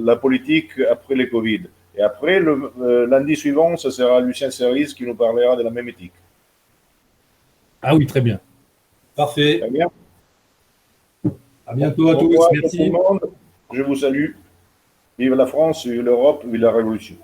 la politique après le Covid. Et après, lundi suivant, ce sera Lucien Cerise qui nous parlera de la mémétique. Ah oui, très bien. Parfait. Très bien. À bientôt à tous. Merci. Tout le monde. Je vous salue. Vive la France, vive l'Europe, vive la Révolution.